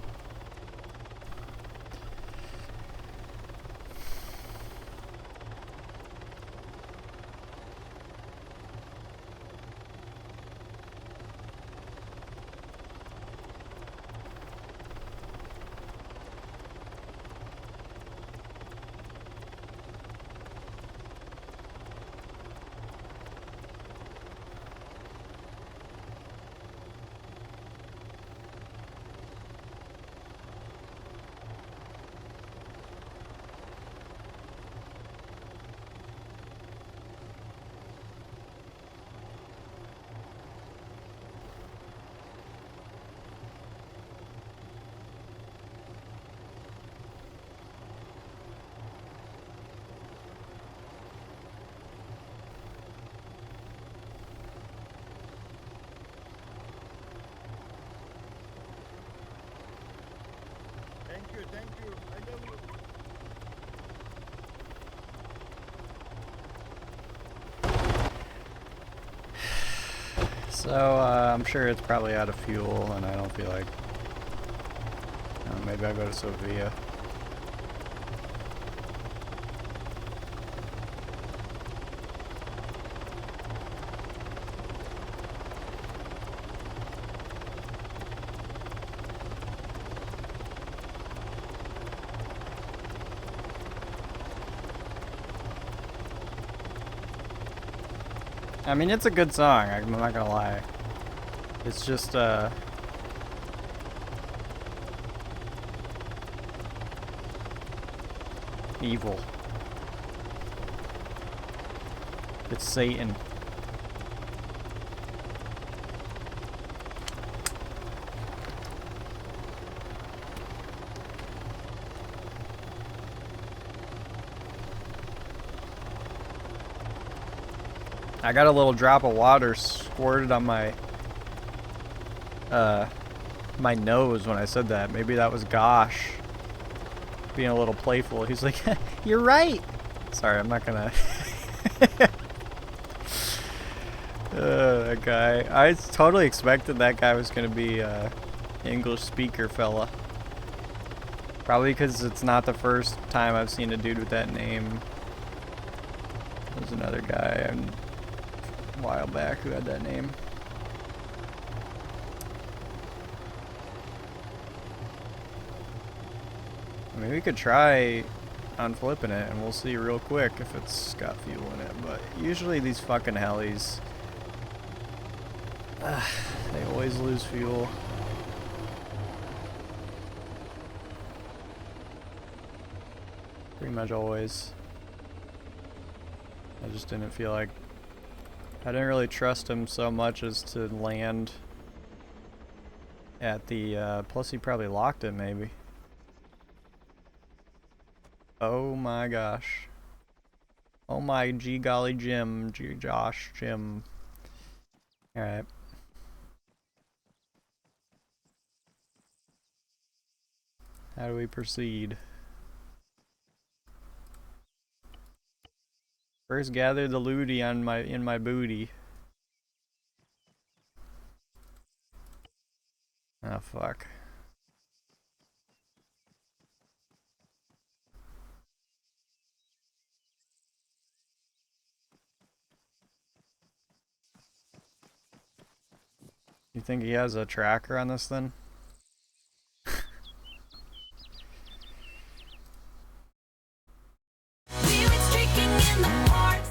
[SPEAKER 2] Thank you. I love you.
[SPEAKER 1] So, I'm sure it's probably out of fuel, and I don't feel like... maybe I'll go to Sofia. I mean, it's a good song, I'm not gonna lie. It's just, evil. It's Satan. I got a little drop of water squirted on my my nose when I said that. Maybe that was Gosh being a little playful. He's like, "You're right." Sorry, I'm not gonna. That guy. I totally expected that guy was gonna be English speaker fella. Probably because it's not the first time I've seen a dude with that name. There's another guy a while back who had that name. I mean, we could try on flipping it, and we'll see real quick if it's got fuel in it. But usually these fucking helis, they always lose fuel. Pretty much always. I just didn't feel like... I didn't really trust him so much as to land at the... plus he probably locked it, maybe. Oh my gosh. Oh my G golly Jim, Josh, Jim. Alright. How do we proceed? First gather the looty on in my booty. Oh fuck. You think he has a tracker on this then?
[SPEAKER 3] We went streaking in the park.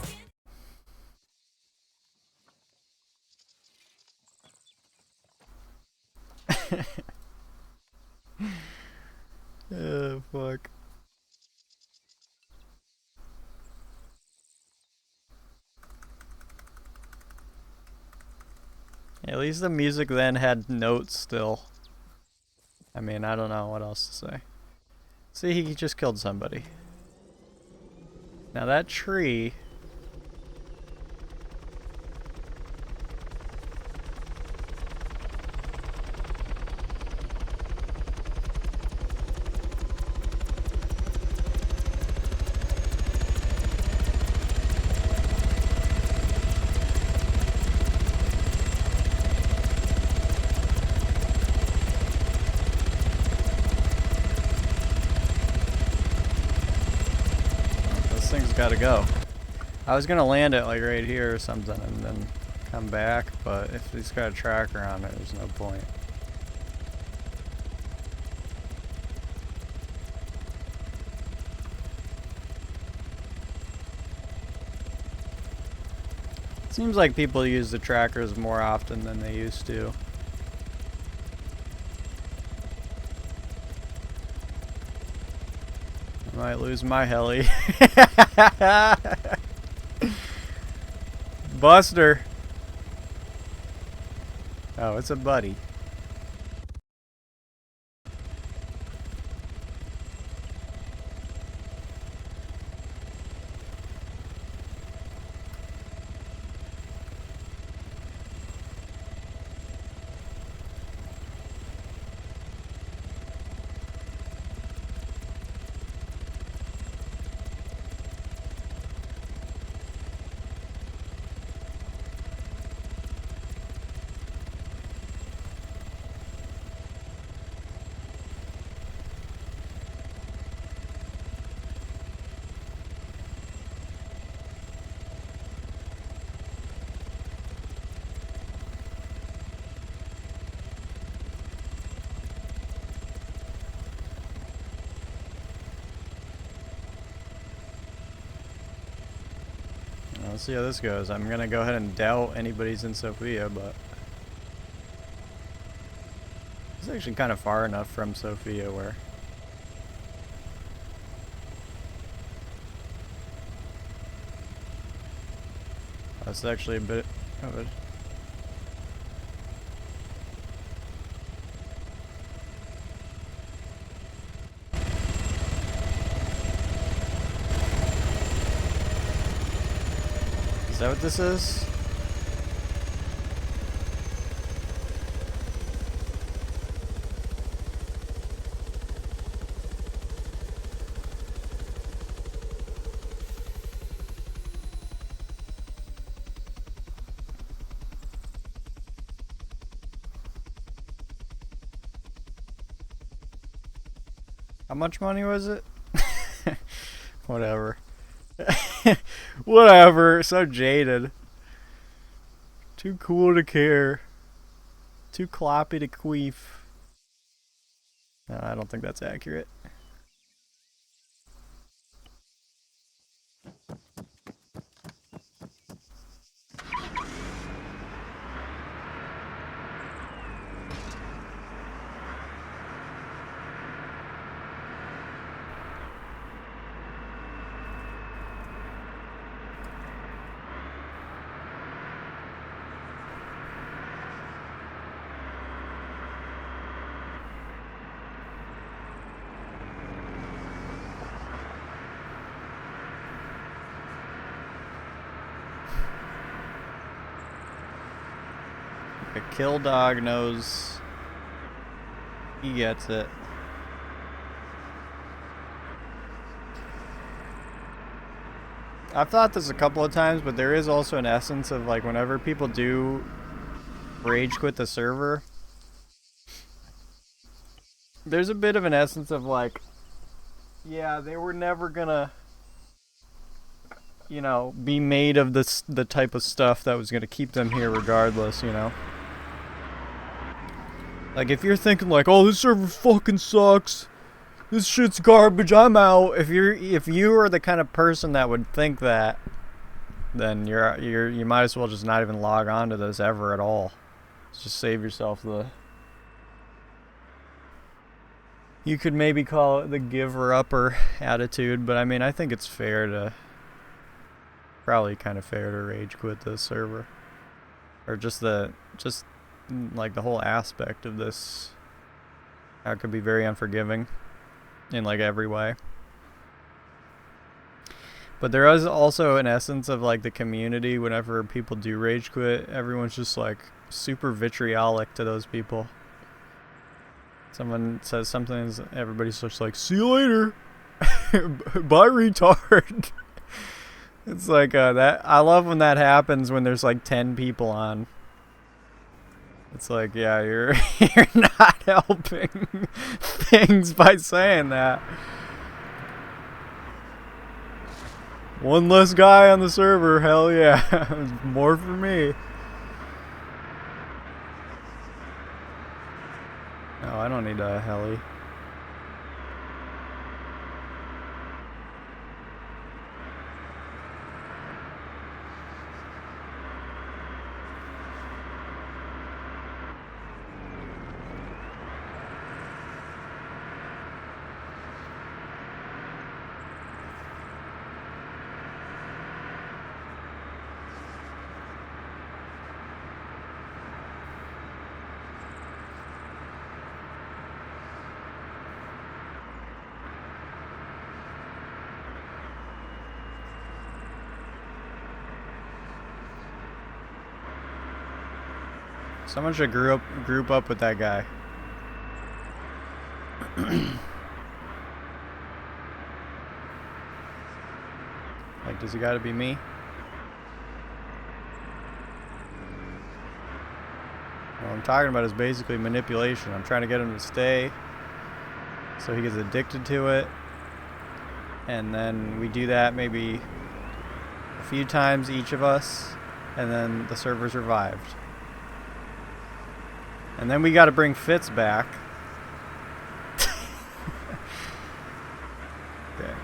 [SPEAKER 1] Oh fuck. At least the music then had notes still. I mean, I don't know what else to say. See, he just killed somebody. Now that tree... This thing's gotta go. I was gonna land it like right here or something and then come back, but if he's got a tracker on it, there's no point. Seems like people use the trackers more often than they used to. I might lose my heli. Buster! Oh, it's a buddy. Let's see how this goes. I'm gonna go ahead and doubt anybody's in Sophia, but it's actually kind of far enough from Sophia where that's actually a bit of a... Is that what this is? How much money was it? Whatever. Whatever, so jaded. Too cool to care. Too cloppy to queef. No, I don't think that's accurate. a kill dog knows he gets it. I've thought this a couple of times, but there is also an essence of like whenever people do rage quit the server, there's a bit of an essence of like, yeah, they were never gonna, you know, be made of the type of stuff that was gonna keep them here regardless, you know? Like if you're thinking like, oh, this server fucking sucks, this shit's garbage, I'm out. If you are the kind of person that would think that, then you might as well just not even log on to this ever at all. Just save yourself the. You could maybe call it the giver-upper attitude, but I mean, I think it's fair to. Probably kind of fair to rage quit this server, or just like the whole aspect of this. How it could be very unforgiving. In like every way. But there is also an essence of like the community. Whenever people do rage quit, everyone's just like super vitriolic to those people. Someone says something, everybody's just like, see you later. Bye, retard. It's like that. I love when that happens when there's like 10 people on. It's like, yeah, you're not helping things by saying that. One less guy on the server, hell yeah. More for me. No, I don't need a heli. Someone should group up with that guy. Like, does it gotta be me? What I'm talking about is basically manipulation. I'm trying to get him to stay so he gets addicted to it. And then we do that maybe a few times each of us, and then the server's revived. And then we gotta bring Fitz back. Okay.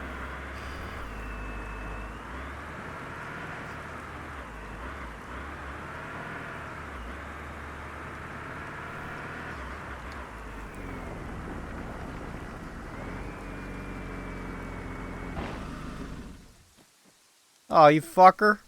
[SPEAKER 1] Oh, you fucker.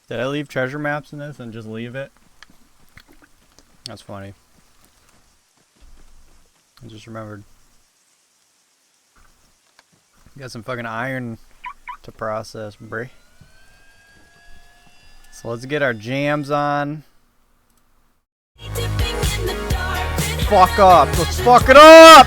[SPEAKER 1] Did I leave treasure maps in this and just leave it? That's funny. I just remembered. Got some fucking iron to process, bruh. So let's get our jams on. Fuck up! Let's fuck it up!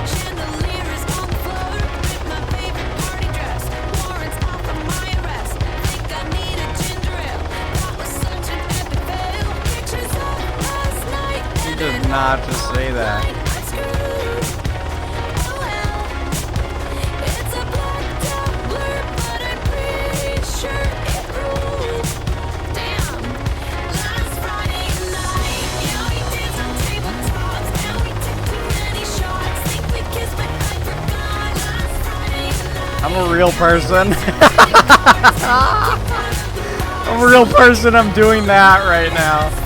[SPEAKER 3] Chandelier
[SPEAKER 1] not just say that? I'm a real person. I'm a real person. I'm doing that right now.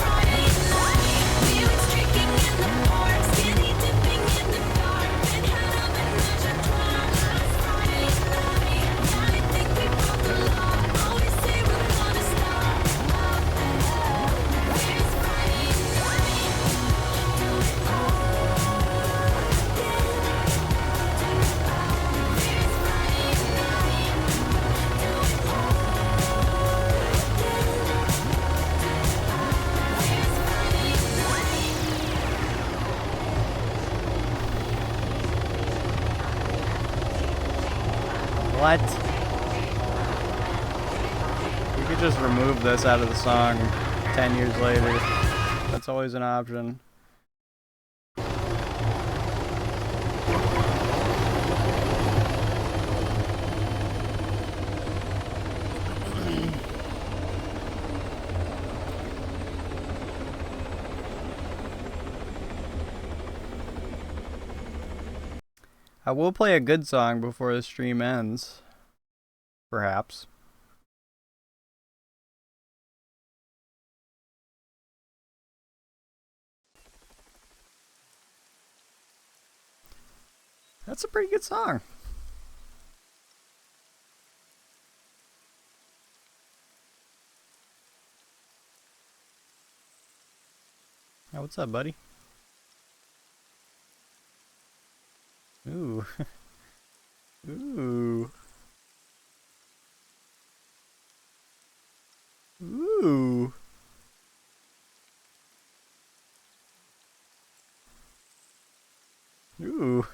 [SPEAKER 1] What? You could just remove this out of the song 10 years later. That's always an option. I will play a good song before the stream ends. Perhaps. That's a pretty good song. Yeah, what's up, buddy? Ooh. Ooh. Ooh. Ooh.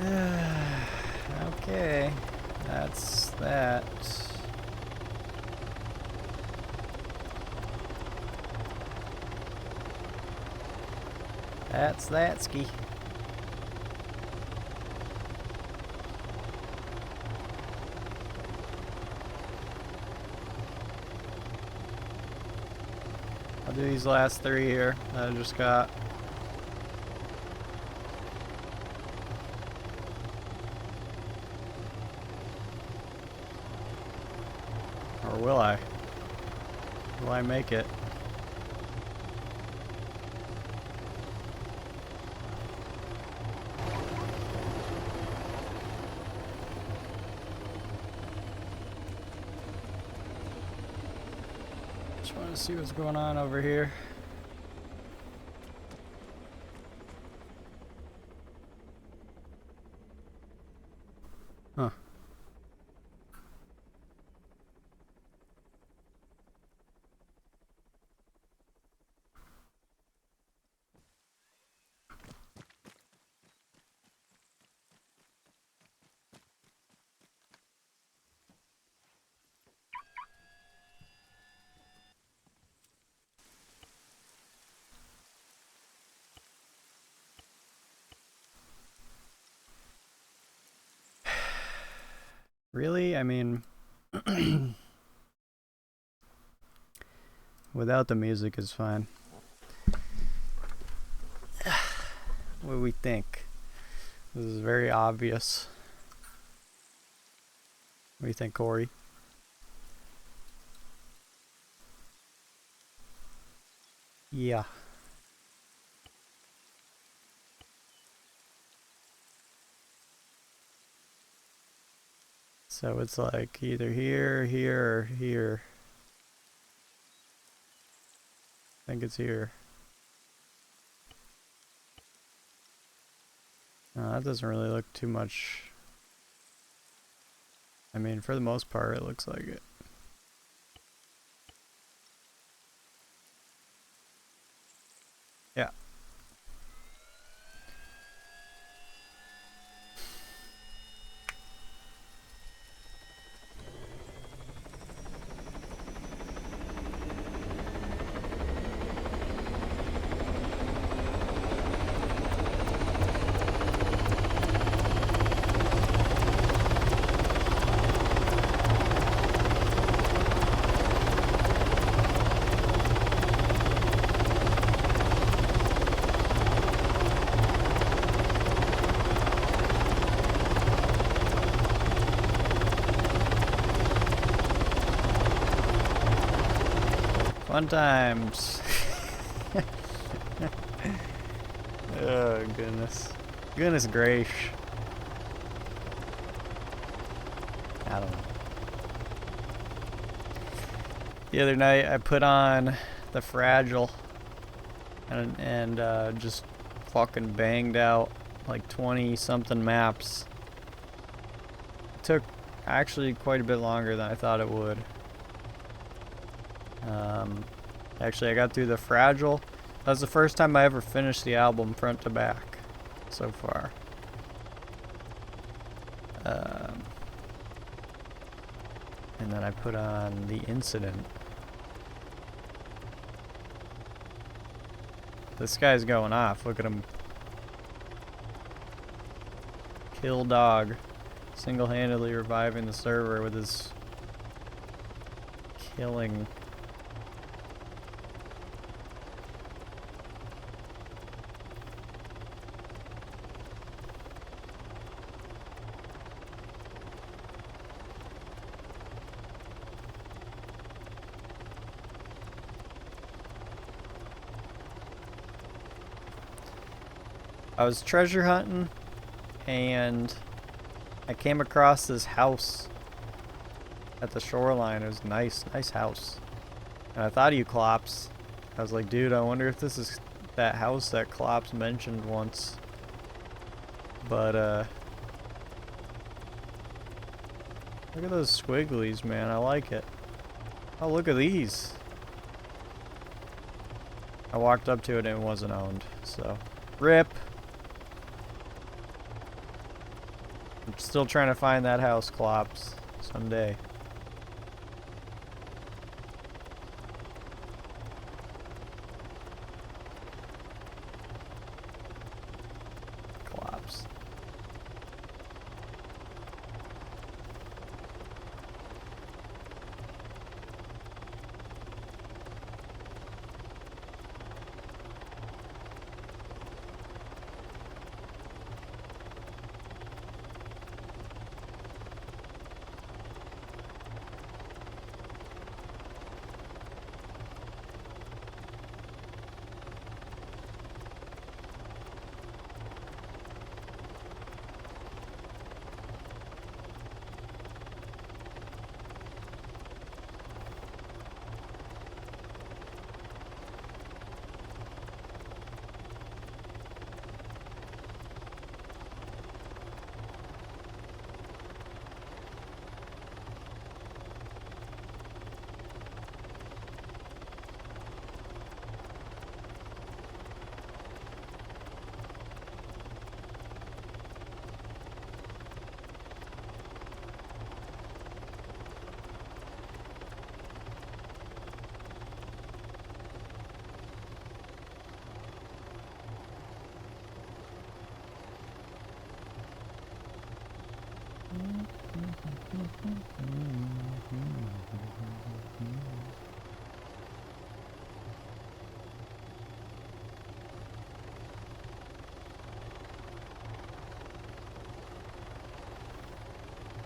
[SPEAKER 1] Okay, that's that. That's that ski. I'll do these last 3 here that I just got. Or will I? Will I make it? Just want to see what's going on over here. Huh. Really? I mean, without the music is fine. What do we think? This is very obvious. What do you think, Corey? Yeah. So it's like either here, here, or here. I think it's here. No, that doesn't really look too much. I mean, for the most part, it looks like it. Yeah. Fun times. Oh, goodness. Goodness gracious. I don't know. The other night I put on the Fragile and just fucking banged out like 20 something maps. It took actually quite a bit longer than I thought it would. Actually, I got through the Fragile. That was the first time I ever finished the album front to back so far. And then I put on The Incident. This guy's going off. Look at him. Kill Dog. Single-handedly reviving the server with his killing. I was treasure hunting and I came across this house at the shoreline. It was nice house. And I thought you Klops. I was like, dude, I wonder if this is that house that Klops mentioned once. But look at those squigglies, man. I like it. Oh, look at these. I walked up to it and it wasn't owned, so RIP. I'm still trying to find that house, Clops. Someday. Clops.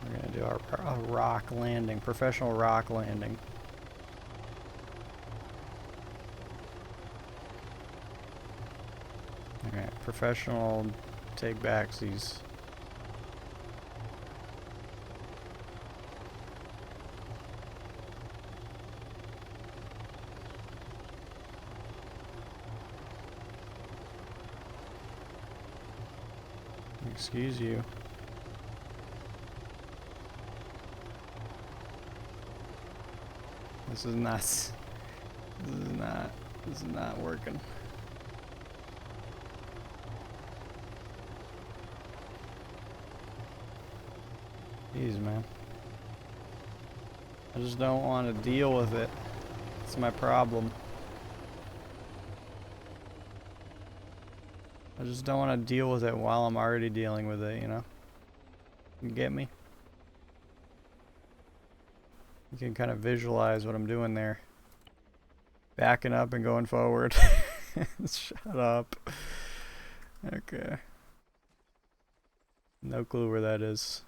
[SPEAKER 1] We're gonna do our rock landing, professional rock landing. Alright, professional take backsies. Excuse you. This is not working. Jeez, man. I just don't want to deal with it. It's my problem. I just don't want to deal with it while I'm already dealing with it, you know? You get me? You can kind of visualize what I'm doing there. Backing up and going forward. Shut up. Okay. No clue where that is.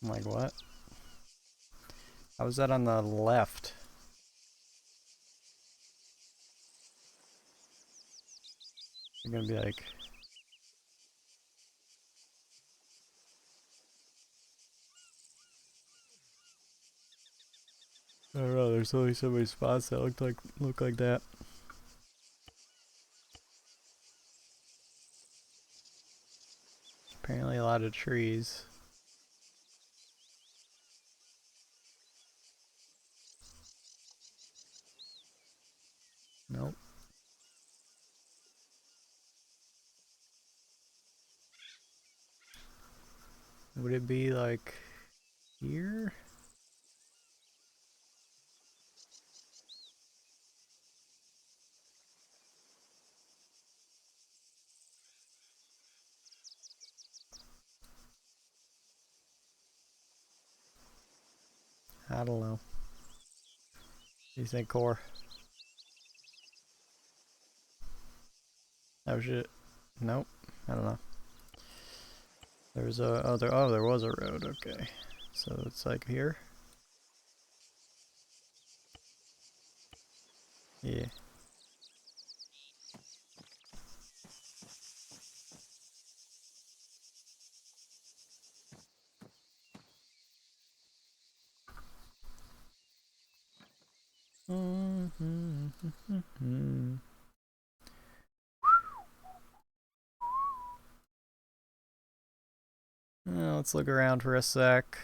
[SPEAKER 1] I'm like, what? How was that on the left? You're gonna be like... I don't know, there's only so many spots that look like that. Apparently a lot of trees. Nope. Would it be like here? I don't know. What do you think, Core? Oh shit. Nope. I don't know. There's a there was a road, okay. So it's like here? Yeah. Let's look around for a sec.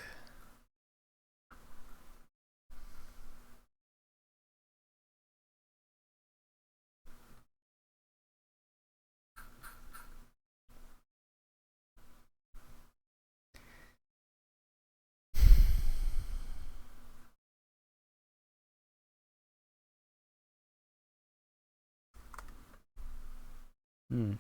[SPEAKER 1] Hmm.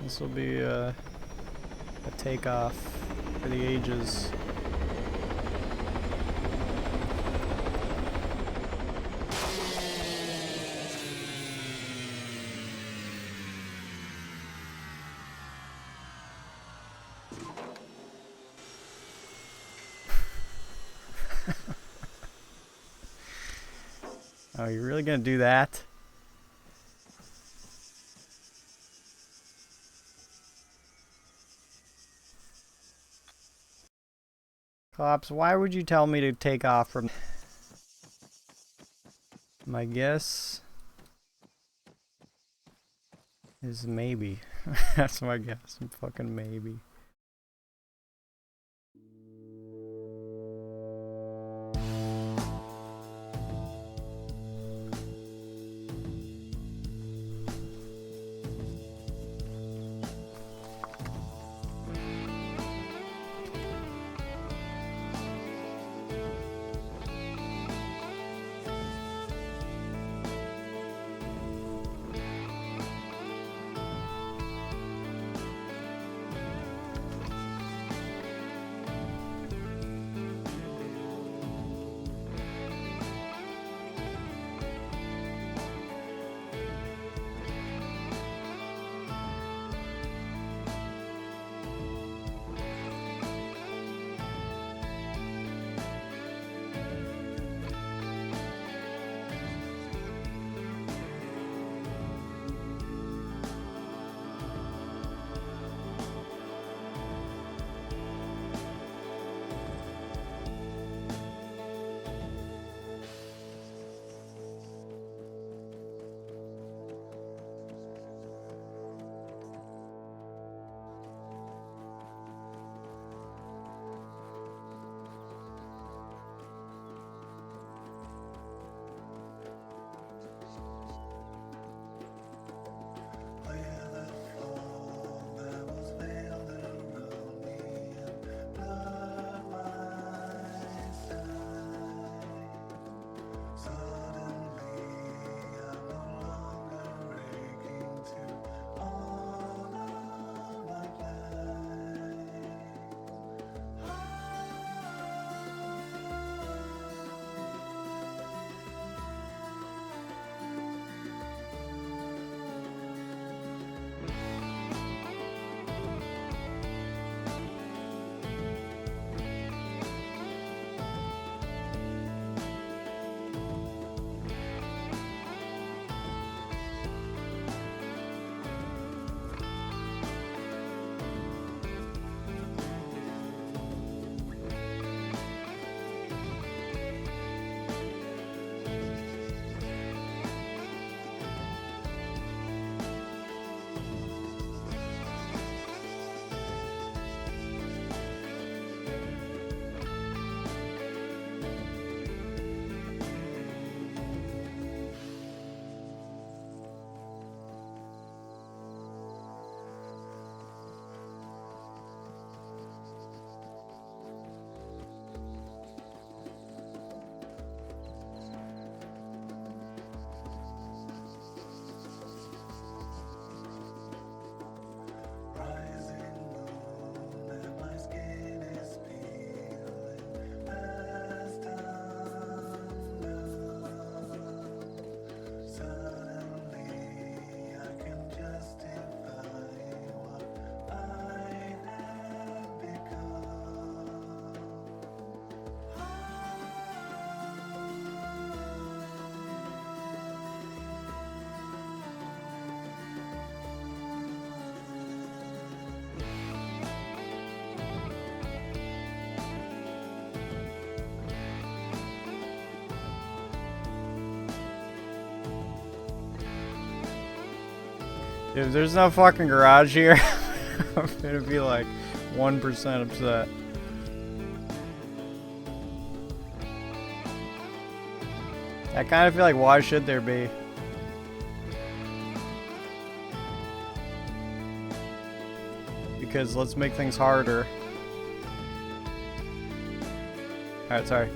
[SPEAKER 1] This will be a takeoff for the ages. Oh, you're really gonna do that? Cops, why would you tell me to take off from... My guess is maybe. That's my guess. Fucking maybe. Dude, there's no fucking garage here. I'm gonna be like 1% upset. I kind of feel like, why should there be? Because let's make things harder. Alright, sorry.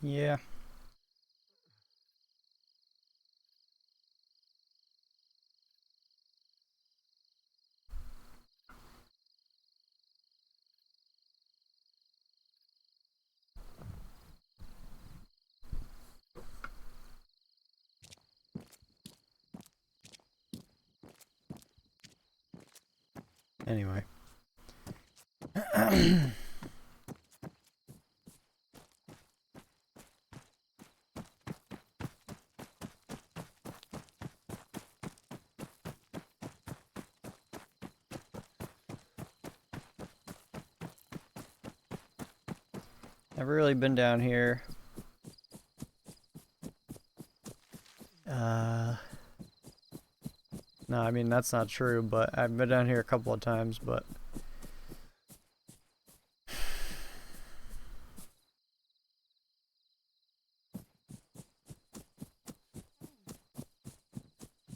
[SPEAKER 1] Yeah. Anyway. Never really been down here. No, I mean, that's not true, but I've been down here a couple of times, but...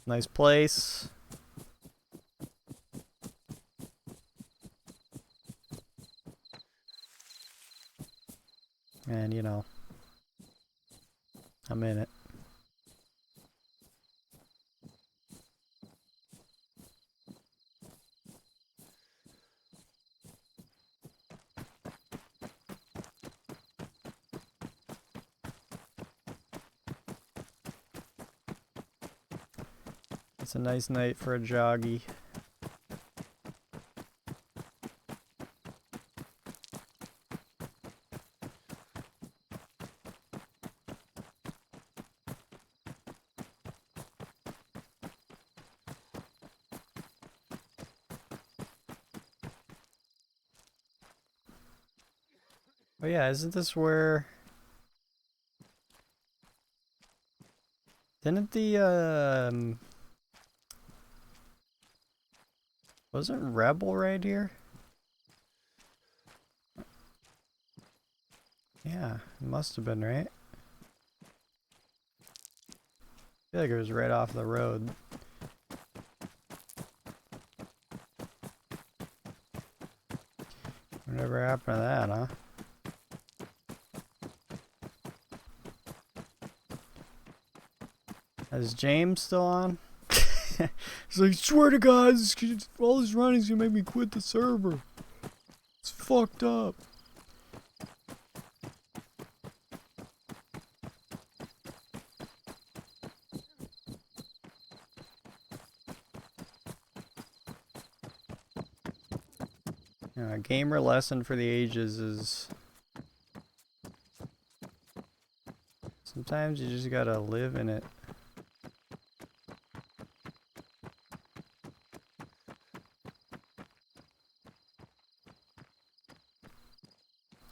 [SPEAKER 1] Nice place. And, you know, I'm in it. It's a nice night for a joggy. Oh yeah, isn't this where... Didn't the, wasn't Rebel right here? Yeah, it must have been, right? I feel like it was right off the road. Whatever happened to that, huh? Is James still on? He's like, swear to God, all this running's gonna make me quit the server. It's fucked up. A gamer lesson for the ages is sometimes you just gotta live in it.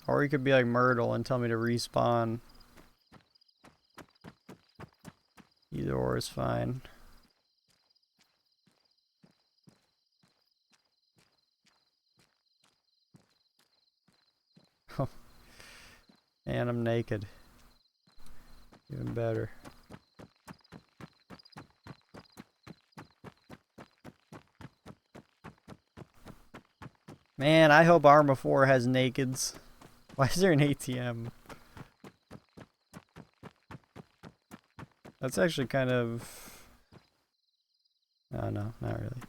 [SPEAKER 1] Or you could be like Myrtle and tell me to respawn. Either or is fine. And I'm naked. Even better. Man, I hope Arma 4 has nakeds. Why is there an ATM? That's actually kind of... Oh no, not really.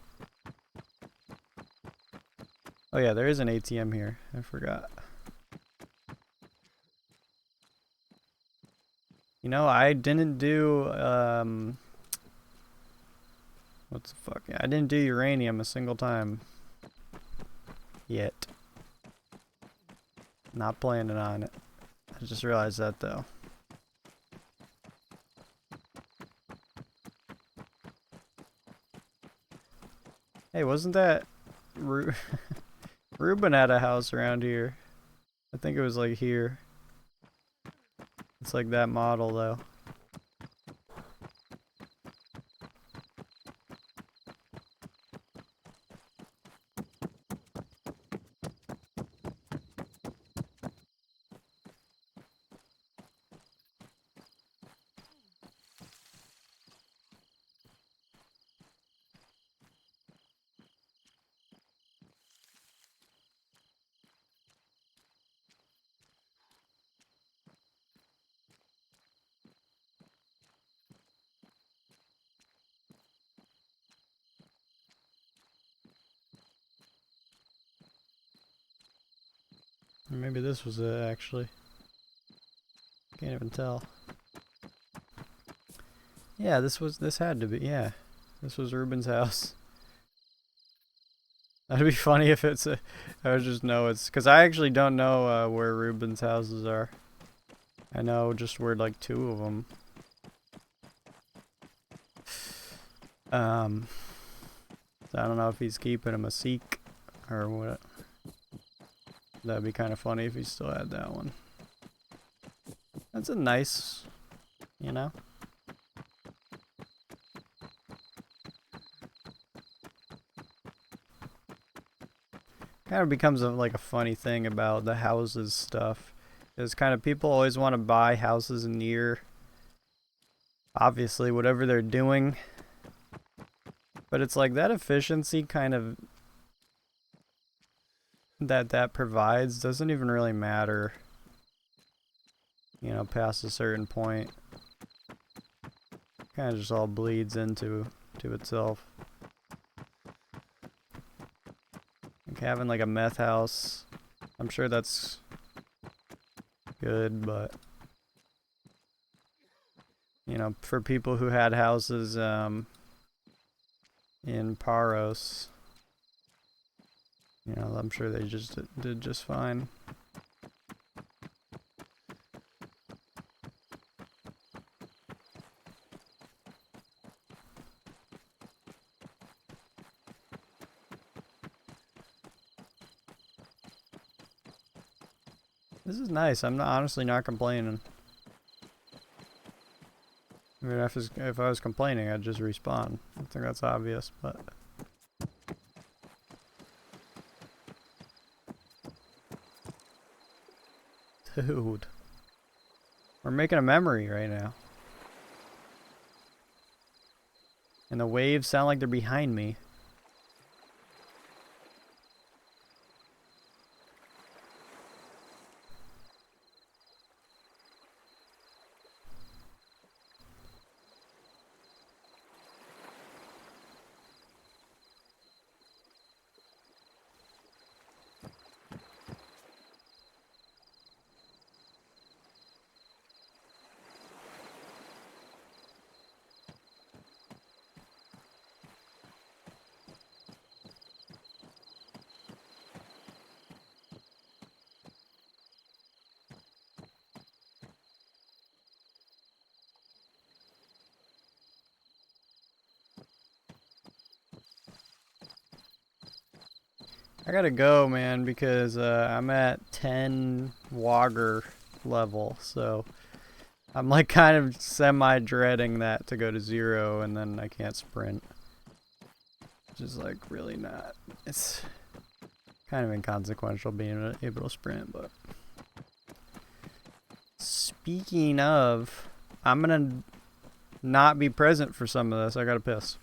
[SPEAKER 1] Oh yeah, there is an ATM here. I forgot. You know, I didn't do, what the fuck? I didn't do uranium a single time. Yet. Not planning on it. I just realized that though. Hey, wasn't that... Ruben had a house around here. I think it was like here. It's like that model though. Or maybe this was it actually. Can't even tell. Yeah, this had to be, yeah. This was Ruben's house. That'd be funny if it's a, I would just know it's, cause I actually don't know where Ruben's houses are. I know just where like 2 of them. So I don't know if he's keeping him a seek or what. That'd be kind of funny if he still had that one. That's a nice, you know. Kind of becomes like a funny thing about the houses stuff. Is kind of people always want to buy houses near, obviously, whatever they're doing. But it's like that efficiency kind of that provides doesn't even really matter, you know, past a certain point. Kind of just all bleeds into itself. Like having like a meth house, I'm sure that's good, but you know, for people who had houses in Paros, you know, I'm sure they just did just fine. This is nice. I'm not, honestly not complaining. I mean, if I was complaining, I'd just respawn. I think that's obvious, but... Dude. We're making a memory right now. And the waves sound like they're behind me. I gotta go, man, because I'm at 10 Wagger level, so I'm like kind of semi-dreading that to go to 0 and then I can't sprint. Which is like really not. It's kind of inconsequential being able to sprint, but. Speaking of, I'm gonna not be present for some of this. I gotta piss.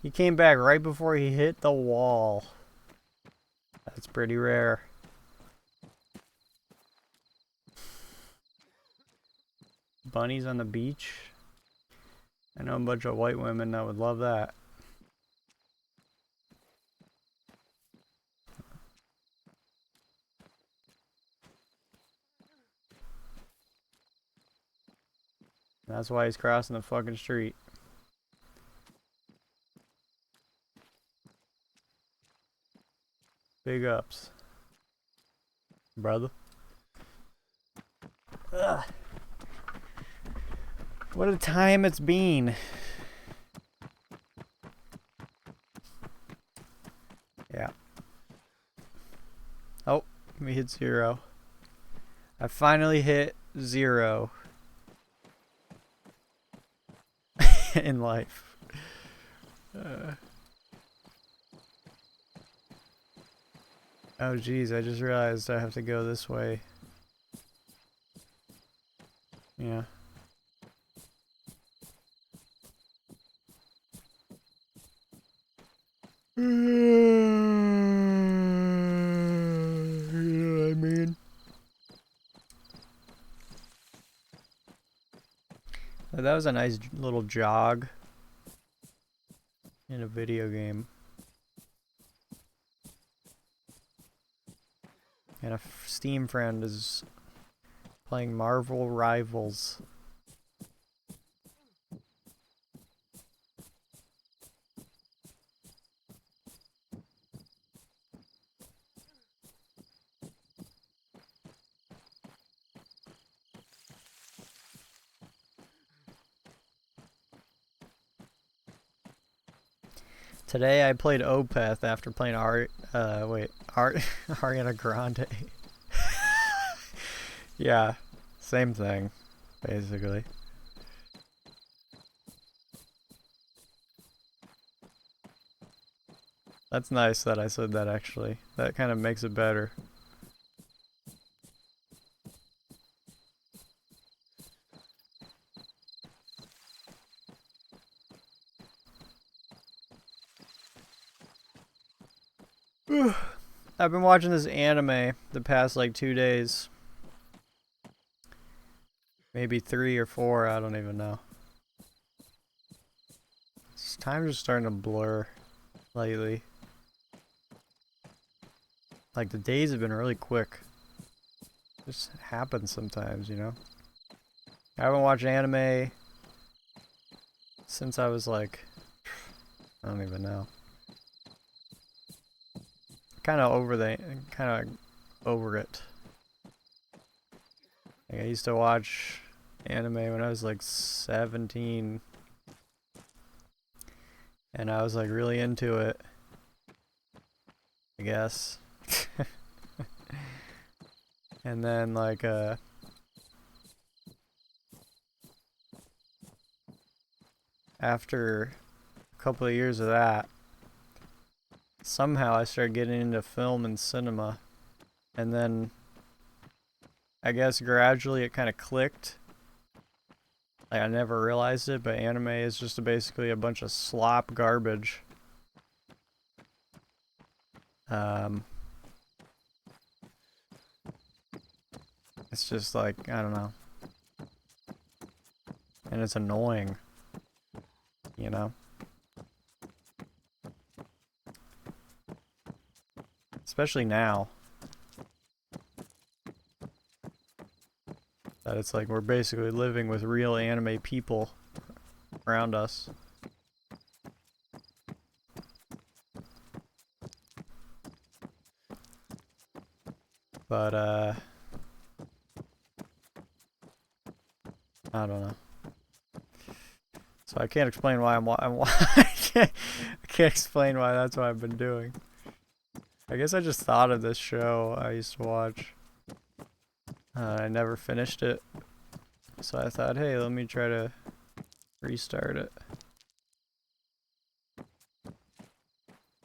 [SPEAKER 1] He came back right before he hit the wall. That's pretty rare. Bunnies on the beach? I know a bunch of white women that would love that. That's why he's crossing the fucking street. Big ups, brother. Ugh. What a time it's been. Yeah. Oh, we hit 0. I finally hit 0 in life. Oh geez, I just realized I have to go this way. Yeah. You know what I mean? That was a nice little jog in a video game. And a Steam friend is playing Marvel Rivals. Today I played Opeth after playing Ariana Grande. Yeah, same thing, basically. That's nice that I said that, actually. That kind of makes it better. I've been watching this anime the past like 2 days. Maybe 3 or 4, I don't even know. Time's just starting to blur lately. Like the days have been really quick. Just happens sometimes, you know? I haven't watched anime since I was like, I don't even know. Kind of over it. Like I used to watch anime when I was like 17, and I was like really into it, I guess. And then like after a couple of years of that, somehow I started getting into film and cinema, and then I guess gradually it kind of clicked. Like, I never realized it, but anime is just basically a bunch of slop garbage. It's just like, I don't know. And it's annoying. You know? Especially now. That it's like we're basically living with real anime people around us. But, I don't know. So I can't explain why I can't explain why that's what I've been doing. I guess I just thought of this show I used to watch. I never finished it. So I thought, hey, let me try to restart it.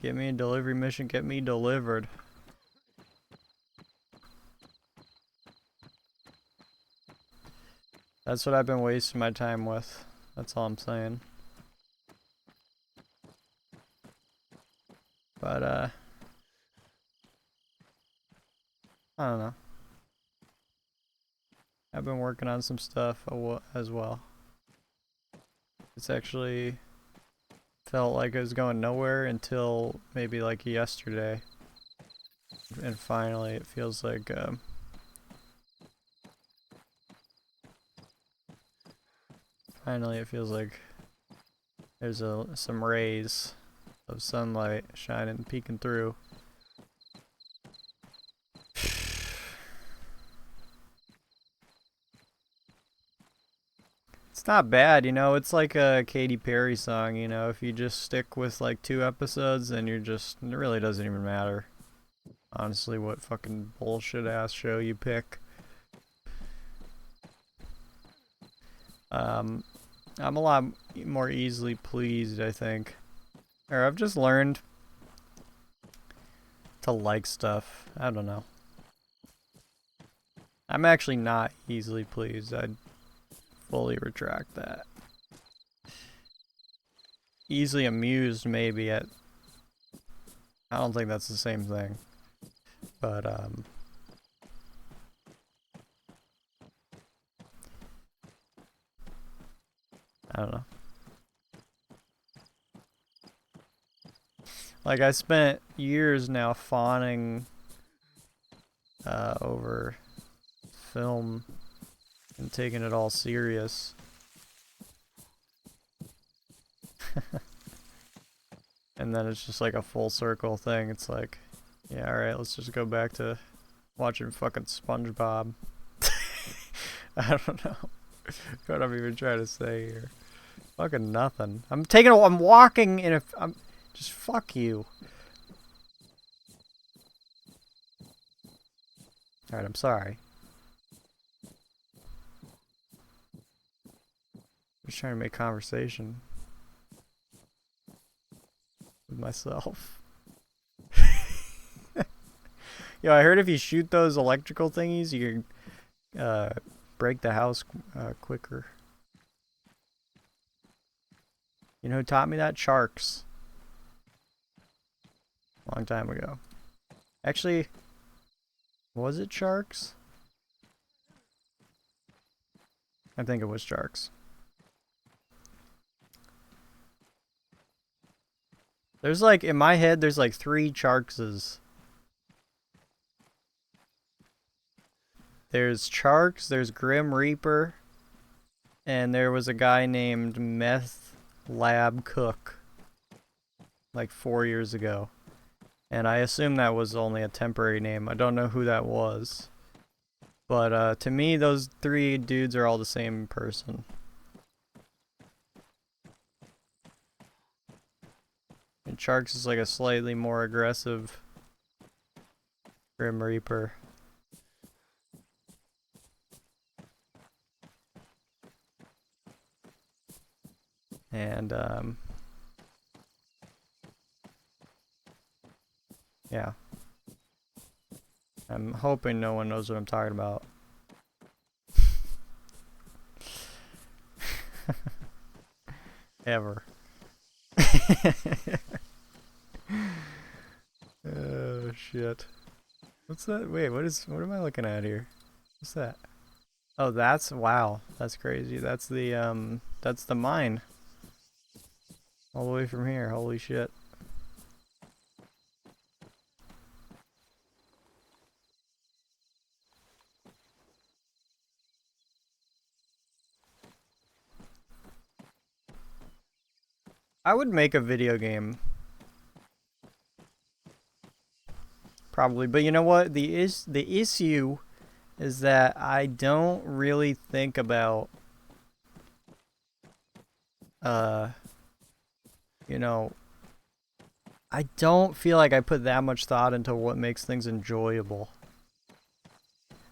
[SPEAKER 1] Get me a delivery mission, get me delivered. That's what I've been wasting my time with. That's all I'm saying. But, I don't know. I've been working on some stuff as well. It's actually felt like it was going nowhere until maybe like yesterday. And finally it feels like, there's some rays of sunlight shining, peeking through. It's not bad, you know, it's like a Katy Perry song, you know, if you just stick with like 2 episodes, then it really doesn't even matter. Honestly, what fucking bullshit ass show you pick. I'm a lot more easily pleased, I think. Or I've just learned to like stuff. I don't know. I'm actually not easily pleased. I'd fully retract that. Easily amused, maybe. I don't think that's the same thing. But, I don't know. Like, I spent years now fawning over film and taking it all serious. And then it's just like a full circle thing. It's like, yeah, alright, let's just go back to watching fucking SpongeBob. I don't know what I'm even trying to say here. Fucking nothing. I'm walking in just fuck you. Alright, I'm sorry. I'm just trying to make conversation with myself. Yo, I heard if you shoot those electrical thingies, you break the house quicker. You know who taught me that? Sharks. Long time ago. Actually, was it Sharks? I think it was Sharks. There's like, in my head, there's like 3 Charkses. There's Charks, there's Grim Reaper, and there was a guy named Meth Lab Cook. Like 4 years ago. And I assume that was only a temporary name. I don't know who that was. But to me, those 3 dudes are all the same person. And Sharks is like a slightly more aggressive Grim Reaper. And, yeah. I'm hoping no one knows what I'm talking about. ever. Oh shit. What's that? Wait, what am I looking at here? What's that? Oh, wow. That's crazy. That's the mine. All the way from here. Holy shit. I would make a video game. Probably, but you know what? The issue is that I don't really think about you know, I don't feel like I put that much thought into what makes things enjoyable.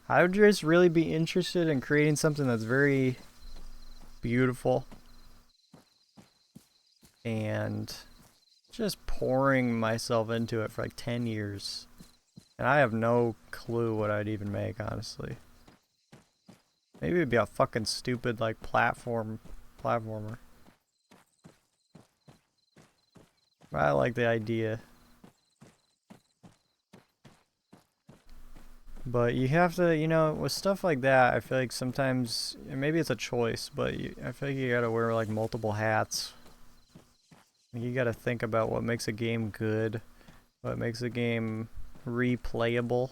[SPEAKER 1] I would just really be interested in creating something that's very beautiful and just pouring myself into it for like 10 years. And I have no clue what I'd even make, honestly. Maybe it'd be a fucking stupid like platformer. But I like the idea. But you have to, you know, with stuff like that, I feel like sometimes, and maybe it's a choice, but I feel like you gotta wear like multiple hats. You gotta think about what makes a game good, what makes a game replayable.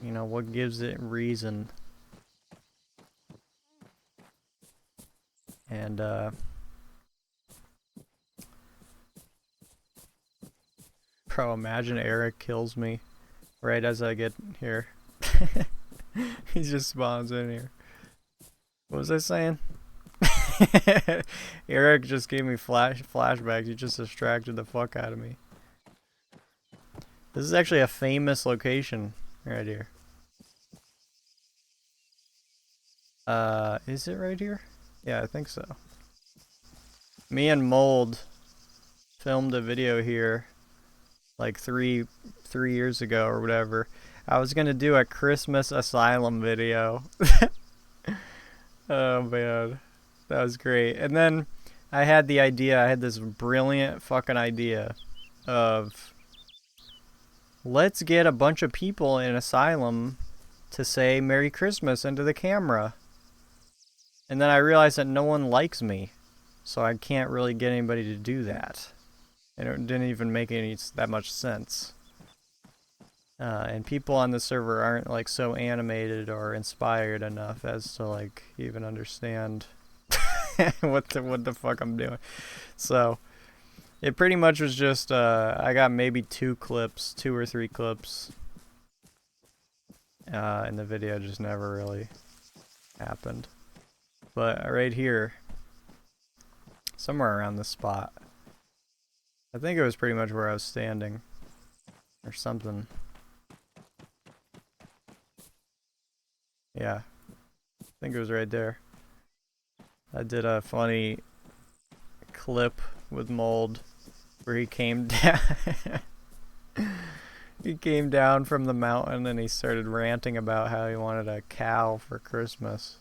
[SPEAKER 1] You know, what gives it reason. And, bro, imagine Eric kills me right as I get here. He just spawns in here. What was I saying? Eric just gave me flashbacks. He just distracted the fuck out of me. This is actually a famous location right here. Is it right here? Yeah, I think so. Me and Mold filmed a video here like three years ago or whatever. I was gonna do a Christmas Asylum video. Oh man, that was great. And then I had this brilliant fucking idea of let's get a bunch of people in Asylum to say Merry Christmas into the camera. And then I realized that no one likes me, so I can't really get anybody to do that. And it didn't even make that much sense. And people on the server aren't like so animated or inspired enough as to like even understand what the fuck I'm doing. So it pretty much was just I got maybe 2 or 3 clips, and the video just never really happened. But right here, somewhere around this spot, I think it was pretty much where I was standing or something. Yeah, I think it was right there. I did a funny clip with Mold where he came down. He came down from the mountain and he started ranting about how he wanted a cow for Christmas.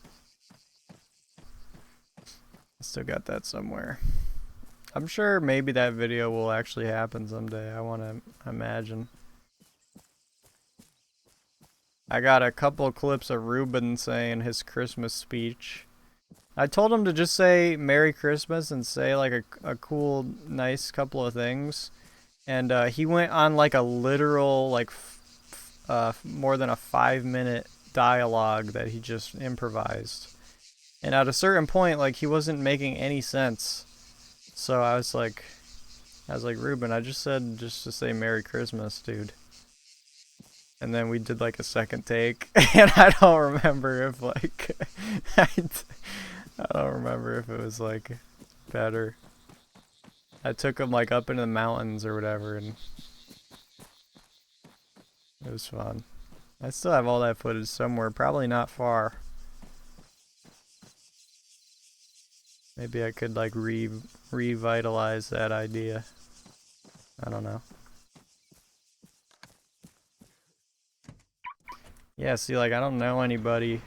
[SPEAKER 1] I still got that somewhere. I'm sure maybe that video will actually happen someday. I want to imagine. I got a couple of clips of Ruben saying his Christmas speech. I told him to just say Merry Christmas and say like a cool, nice couple of things. And he went on like a literal, like more than a 5-minute dialogue that he just improvised. And at a certain point, like he wasn't making any sense. So I was like, Ruben, I just said just to say Merry Christmas, dude. And then we did like a second take, and I don't remember if like I don't remember if it was like better. I took him like up into the mountains or whatever, and it was fun. I still have all that footage somewhere, probably not far. Maybe I could like revitalize that idea. I don't know. Yeah, see, like I don't know anybody.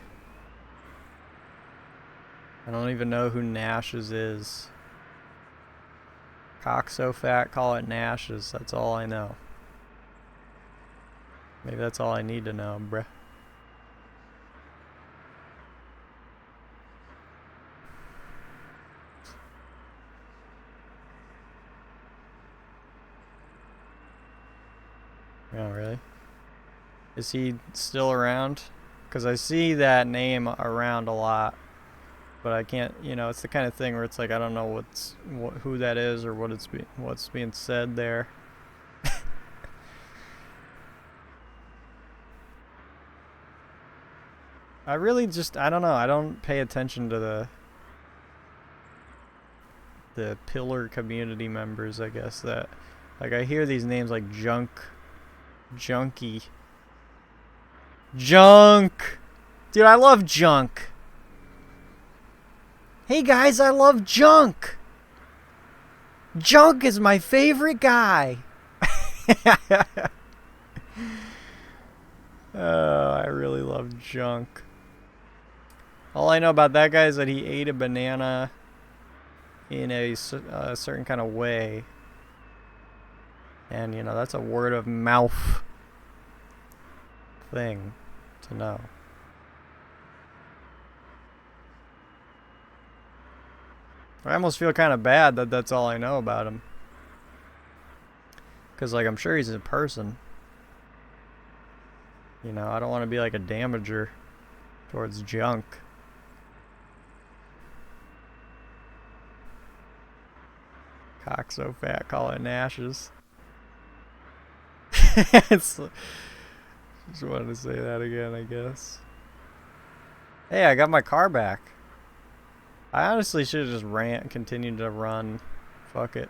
[SPEAKER 1] I don't even know who Nash's is. Cock so fat, call it Nash's. That's all I know. Maybe that's all I need to know, bruh. Oh, really? Is he still around? Because I see that name around a lot, but I can't, you know, it's the kind of thing where it's like I don't know who that is or what's being said there. I really just, I don't know, I don't pay attention to the pillar community members, I guess, that, like, I hear these names like Junkie. Junk! Dude, I love Junk. Hey guys, I love Junk. Junk is my favorite guy. Oh, I really love Junk. All I know about that guy is that he ate a banana in a certain kind of way. And, you know, that's a word of mouth thing to know. I almost feel kind of bad that that's all I know about him. Because, like, I'm sure he's a person. You know, I don't want to be like a damager towards Junk. Cock so fat, call it Nash's. Just wanted to say that again, I guess. Hey, I got my car back. I honestly should have just continued to run. Fuck it.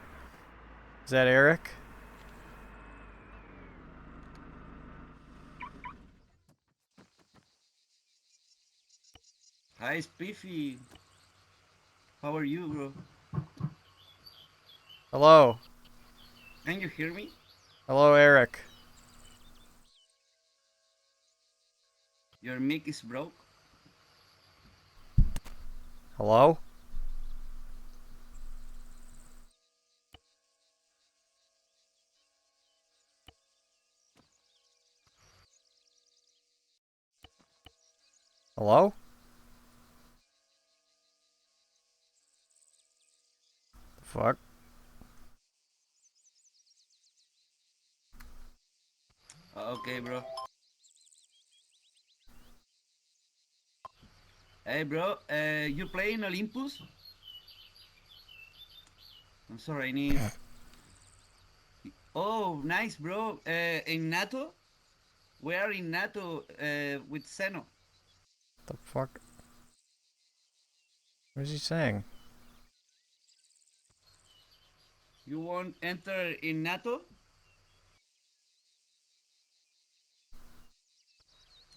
[SPEAKER 1] Is that Eric?
[SPEAKER 4] Hi, Spiffy. How are you, bro?
[SPEAKER 1] Hello.
[SPEAKER 4] Can you hear me?
[SPEAKER 1] Hello, Eric.
[SPEAKER 4] Your mic is broke.
[SPEAKER 1] Hello? Hello? The fuck?
[SPEAKER 4] Okay, bro. Hey, bro. You playing Olympus? I'm sorry, I need. Oh, nice, bro. In NATO? We are in NATO with Seno.
[SPEAKER 1] The fuck? What is he saying?
[SPEAKER 4] You won't enter in NATO?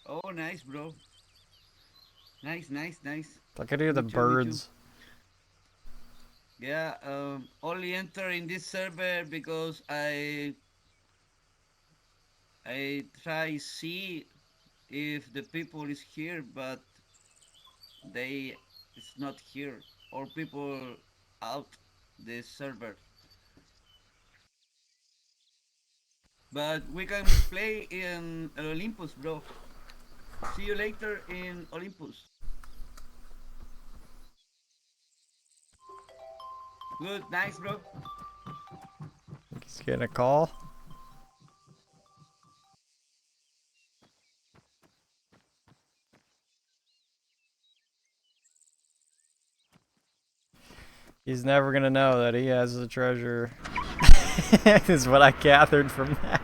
[SPEAKER 4] Oh, nice, bro. Nice, nice, nice.
[SPEAKER 1] I could hear the
[SPEAKER 4] Me too, me too.
[SPEAKER 1] birds.
[SPEAKER 4] Yeah, only enter in this server because I try see if the people is here, but they it's not here, or people out the server. But we can play in Olympus, bro. See you later in Olympus. Good, nice, bro.
[SPEAKER 1] He's getting a call. He's never gonna know that he has the treasure. Is what I gathered from that.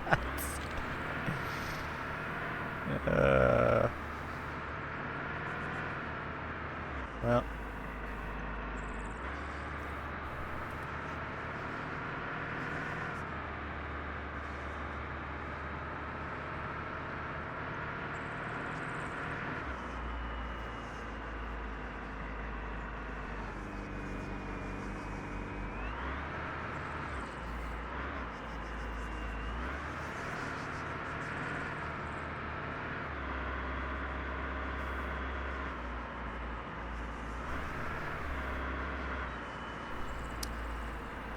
[SPEAKER 1] Well.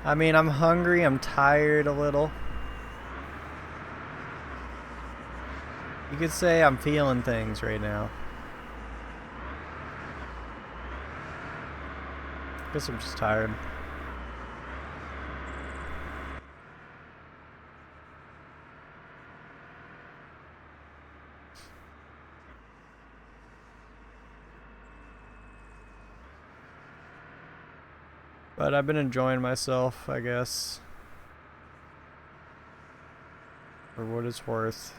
[SPEAKER 1] I mean, I'm hungry, I'm tired a little. You could say I'm feeling things right now. Guess I'm just tired. But I've been enjoying myself, I guess. For what it's worth.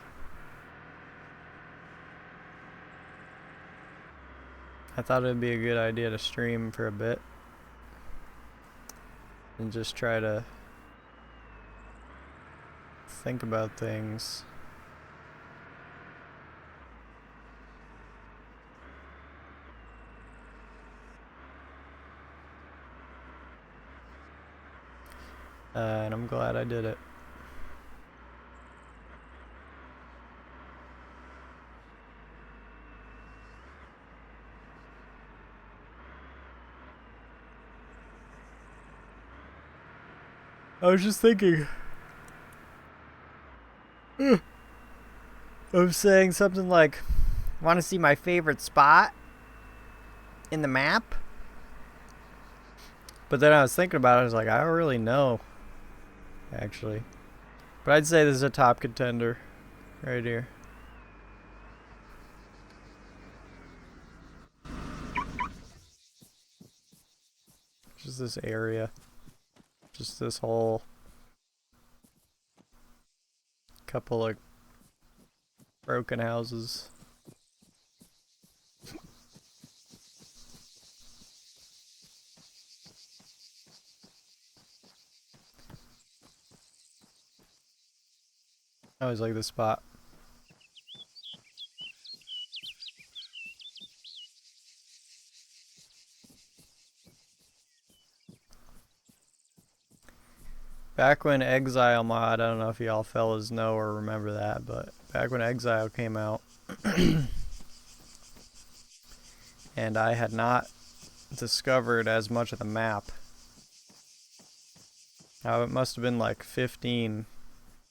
[SPEAKER 1] I thought it'd be a good idea to stream for a bit. And just try to think about things. And I'm glad I did it. I was just thinking of saying something like, want to see my favorite spot in the map? But then I was thinking about it, I was like, I don't really know, actually. But I'd say this is a top contender right here. Just this area. Just this whole couple of broken houses. I always like this spot. Back when Exile mod, I don't know if y'all fellas know or remember that, but back when Exile came out, and I had not discovered as much of the map. It must have been like 15,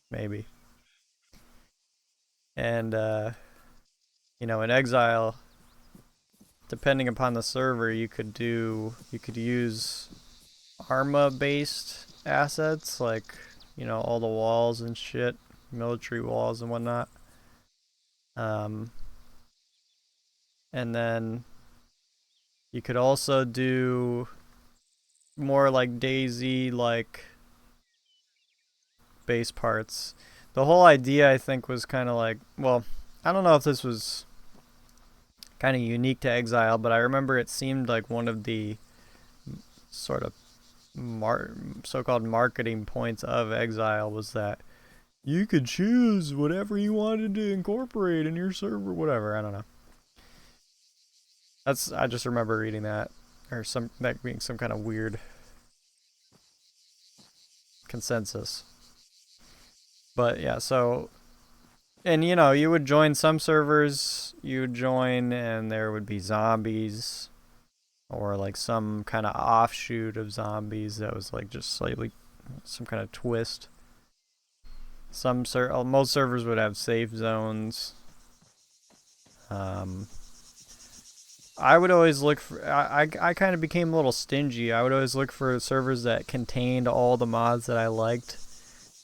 [SPEAKER 1] maybe. And, you know, in Exile, depending upon the server, you could use Arma-based assets, like, you know, all the walls and shit, military walls and whatnot. And then you could also do more like DayZ, like base parts. The whole idea, I think, was kind of like, well, I don't know if this was kind of unique to Exile, but I remember it seemed like one of the sort of so-called marketing points of Exile was that you could choose whatever you wanted to incorporate in your server, whatever. I don't know. I just remember reading that, or that being some kind of weird consensus. But yeah, so, and you know, you would join some servers, you would join and there would be zombies, or like some kind of offshoot of zombies that was like just slightly some kind of twist. Most servers would have safe zones. I would always look for, I kind of became a little stingy. I would always look for servers that contained all the mods that I liked,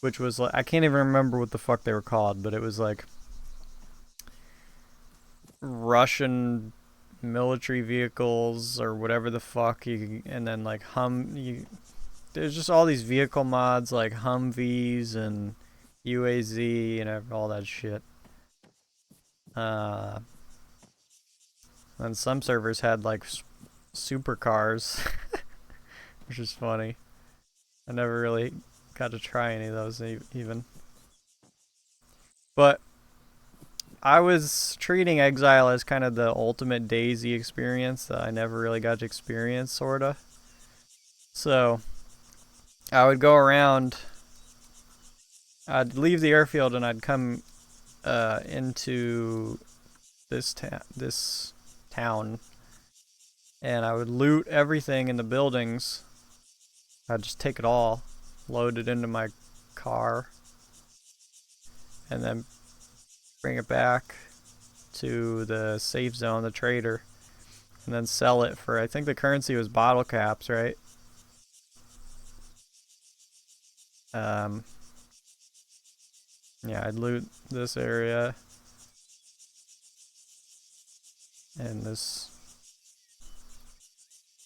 [SPEAKER 1] which was like, I can't even remember what the fuck they were called, but it was like Russian military vehicles or whatever the fuck, and then like there's just all these vehicle mods like Humvees and UAZ and all that shit. And some servers had like supercars, which is funny. I never really got to try any of those even. But I was treating Exile as kind of the ultimate DayZ experience that I never really got to experience, sorta. So I would go around, I'd leave the airfield and I'd come into this town, and I would loot everything in the buildings, I'd just take it all, load it into my car, and then bring it back to the safe zone, the trader, and then sell it for, I think the currency was bottle caps, right? Yeah, I'd loot this area and this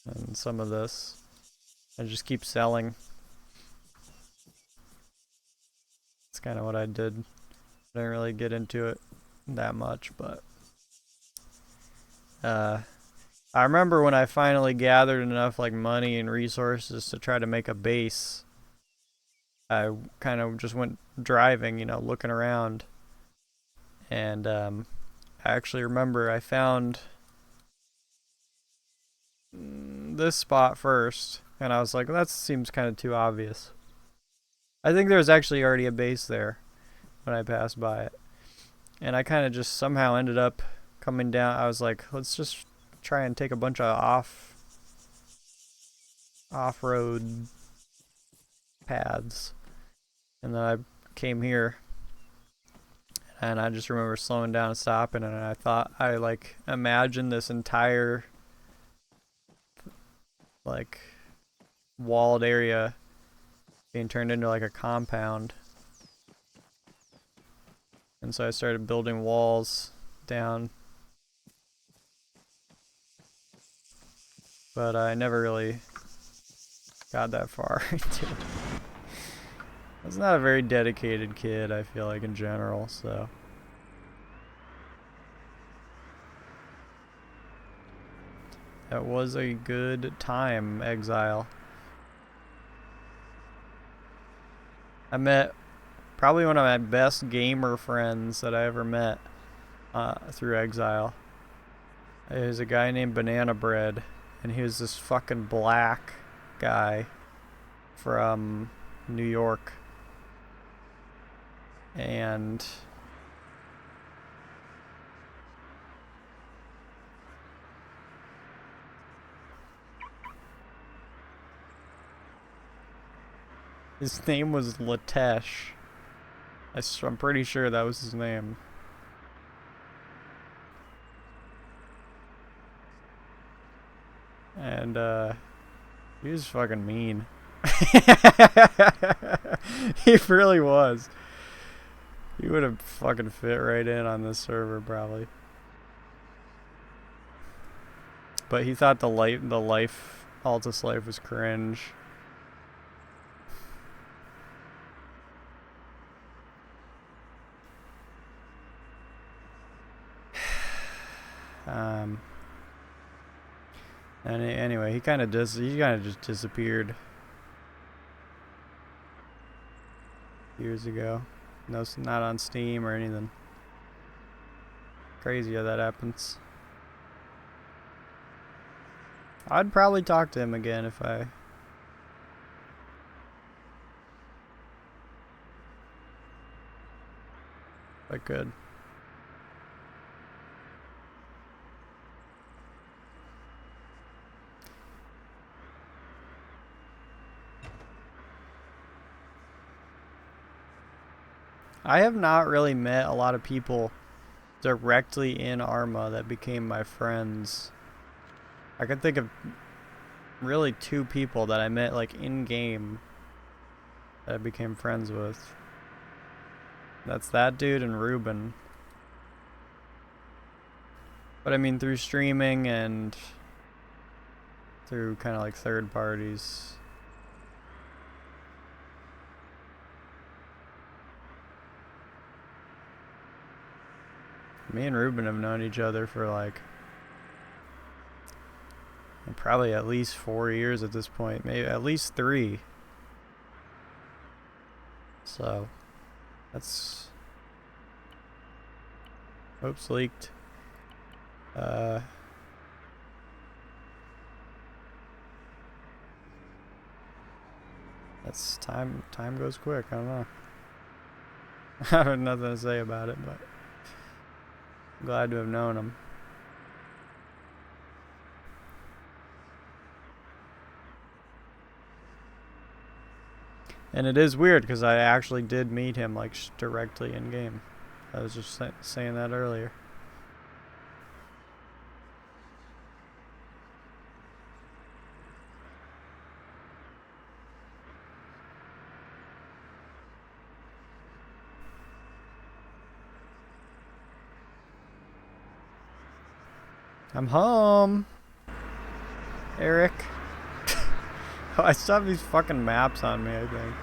[SPEAKER 1] and some of this and just keep selling. That's kind of what I did. I didn't really get into it that much, but I remember when I finally gathered enough like money and resources to try to make a base. I kind of just went driving, you know, looking around, and I actually remember I found this spot first, and I was like, well, that seems kind of too obvious. I think there was actually already a base there when I passed by it, and I kind of just somehow ended up coming down. I was like, let's just try and take a bunch of off-road paths. And then I came here, and I just remember slowing down and stopping, and I thought, I like imagined this entire like walled area being turned into like a compound. And so I started building walls down, but I never really got that far into it. I was not a very dedicated kid, I feel like, in general, so. That was a good time, Exile. I met probably one of my best gamer friends that I ever met through Exile. It was a guy named Banana Bread, and he was this fucking black guy from New York. And his name was Latesh. I'm pretty sure that was his name. And he was fucking mean. He really was. He would have fucking fit right in on this server, probably. But he thought the life Altus life was cringe. And anyway, he kind of just disappeared years ago. No, it's not on Steam or anything. Crazy how that happens. I'd probably talk to him again if I could. I have not really met a lot of people directly in Arma that became my friends. I can think of really 2 people that I met like in game that I became friends with. That's that dude and Ruben. But I mean through streaming and through kind of like third parties. Me and Ruben have known each other for like probably at least 4 years at this point, maybe at least 3. So that's, oops, leaked. That's time goes quick. I don't know. I have nothing to say about it, but I'm glad to have known him. And it is weird because I actually did meet him like directly in game. I was just saying that earlier. I'm home, Eric. Oh, I still have these fucking maps on me, I think.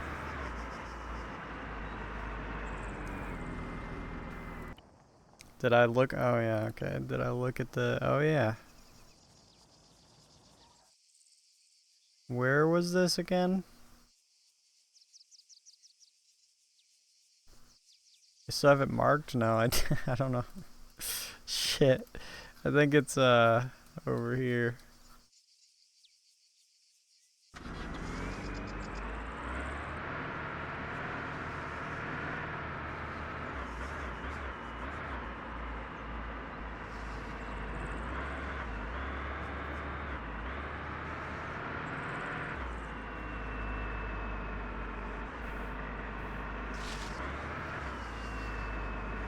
[SPEAKER 1] Did I look? Oh yeah, okay. Did I look at the? Oh yeah. Where was this again? I still have it marked? No, I don't know. Shit. I think it's over here.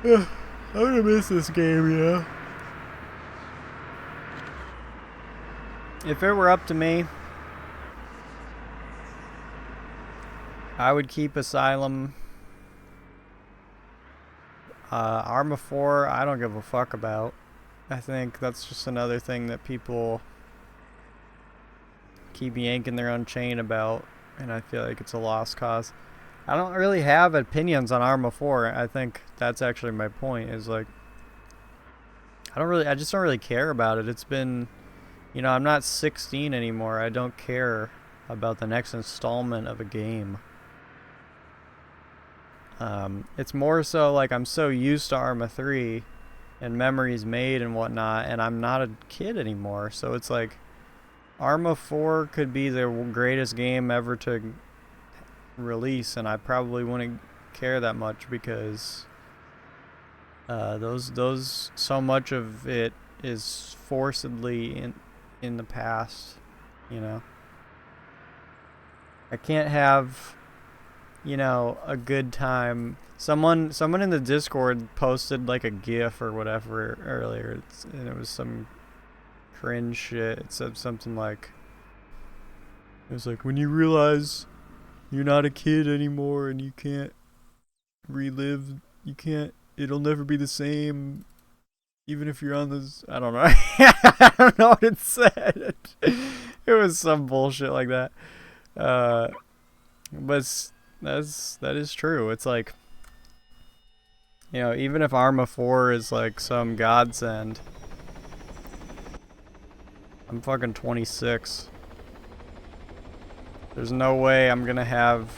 [SPEAKER 1] I'm gonna miss this game, yeah. If it were up to me, I would keep Asylum. Arma 4, I don't give a fuck about. I think that's just another thing that people keep yanking their own chain about, and I feel like it's a lost cause. I don't really have opinions on Arma 4. I think that's actually my point, is like, I just don't really care about it. It's been, you know, I'm not 16 anymore. I don't care about the next installment of a game. It's more so like I'm so used to Arma 3 and memories made and whatnot, and I'm not a kid anymore. So it's like Arma 4 could be the greatest game ever to release, and I probably wouldn't care that much because those so much of it is forcedly in the past, you know. I can't have, you know, a good time. Someone in the Discord posted like a GIF or whatever earlier, and it was some cringe shit. It said something like, it was like, when you realize you're not a kid anymore and you can't relive, it'll never be the same, even if you're on this, I don't know. I don't know what it said. It was some bullshit like that. But that is true. It's like, you know, even if Arma 4 is like some godsend, I'm fucking 26. There's no way I'm gonna have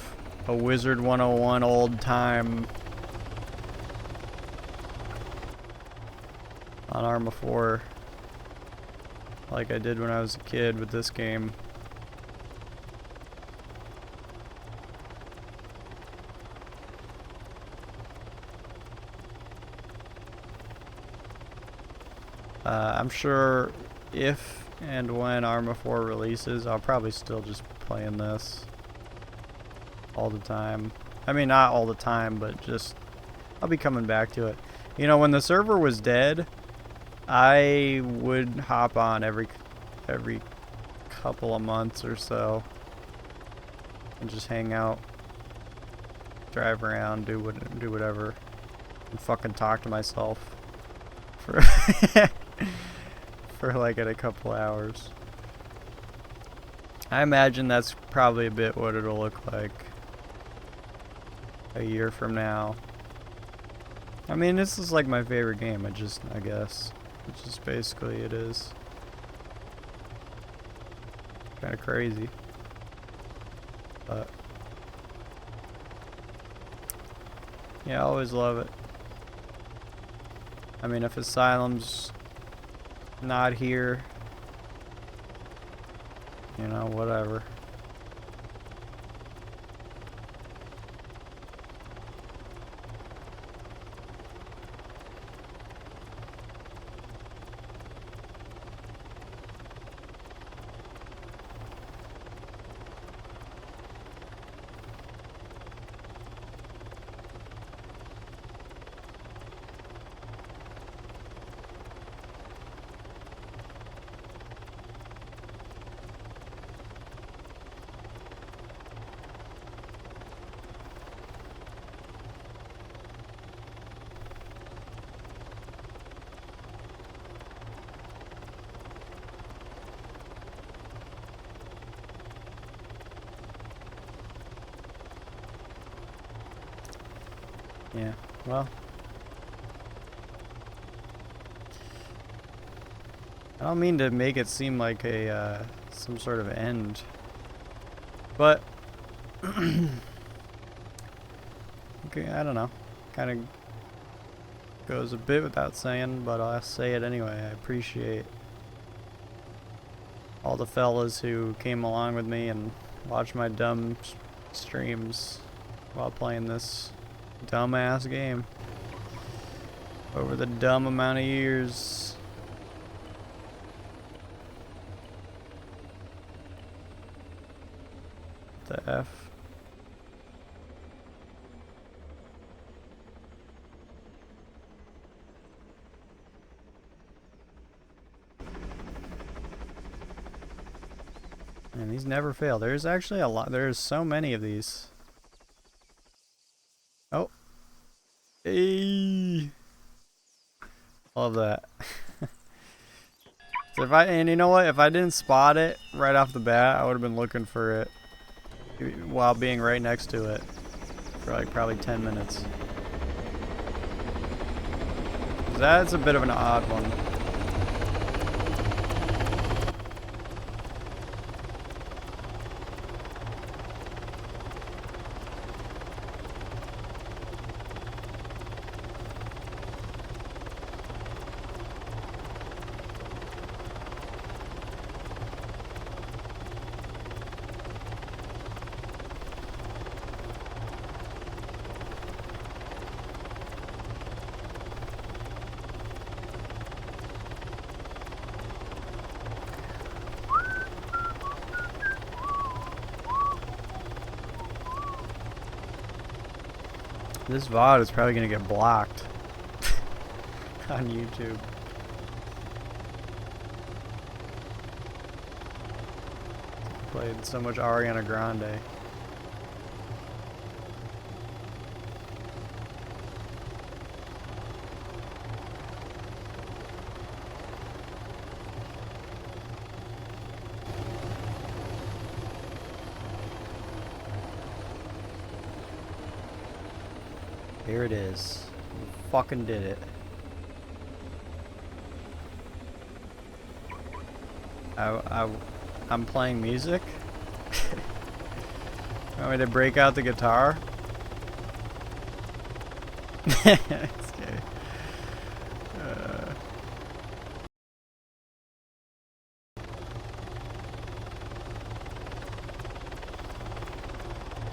[SPEAKER 1] a Wizard 101 old time on Arma 4 like I did when I was a kid with this game. I'm sure if and when Arma 4 releases, I'll probably still just be playing this all the time. I mean, not all the time, but just I'll be coming back to it. You know, when the server was dead, I would hop on every couple of months or so and just hang out, drive around, do whatever, and fucking talk to myself for for like a couple hours. I imagine that's probably a bit what it'll look like a year from now. I mean, this is like my favorite game. I guess it's just basically it is. Kind of crazy, but yeah, I always love it. I mean, if Asylum's not here, you know, whatever. Yeah, well. I don't mean to make it seem like a, some sort of end. But, okay, I don't know. Kind of goes a bit without saying, but I'll say it anyway. I appreciate all the fellas who came along with me and watched my dumb streams while playing this dumbass game over the dumb amount of years. The F. And these never fail. There's actually a lot. There's so many of these. Oh. Hey. Love that. So and you know what? If I didn't spot it right off the bat, I would have been looking for it while being right next to it for like probably 10 minutes. That's a bit of an odd one. This VOD is probably gonna get blocked on YouTube. Played so much Ariana Grande. Here it is. We fucking did it. I'm playing music. Want me to break out the guitar? It's okay.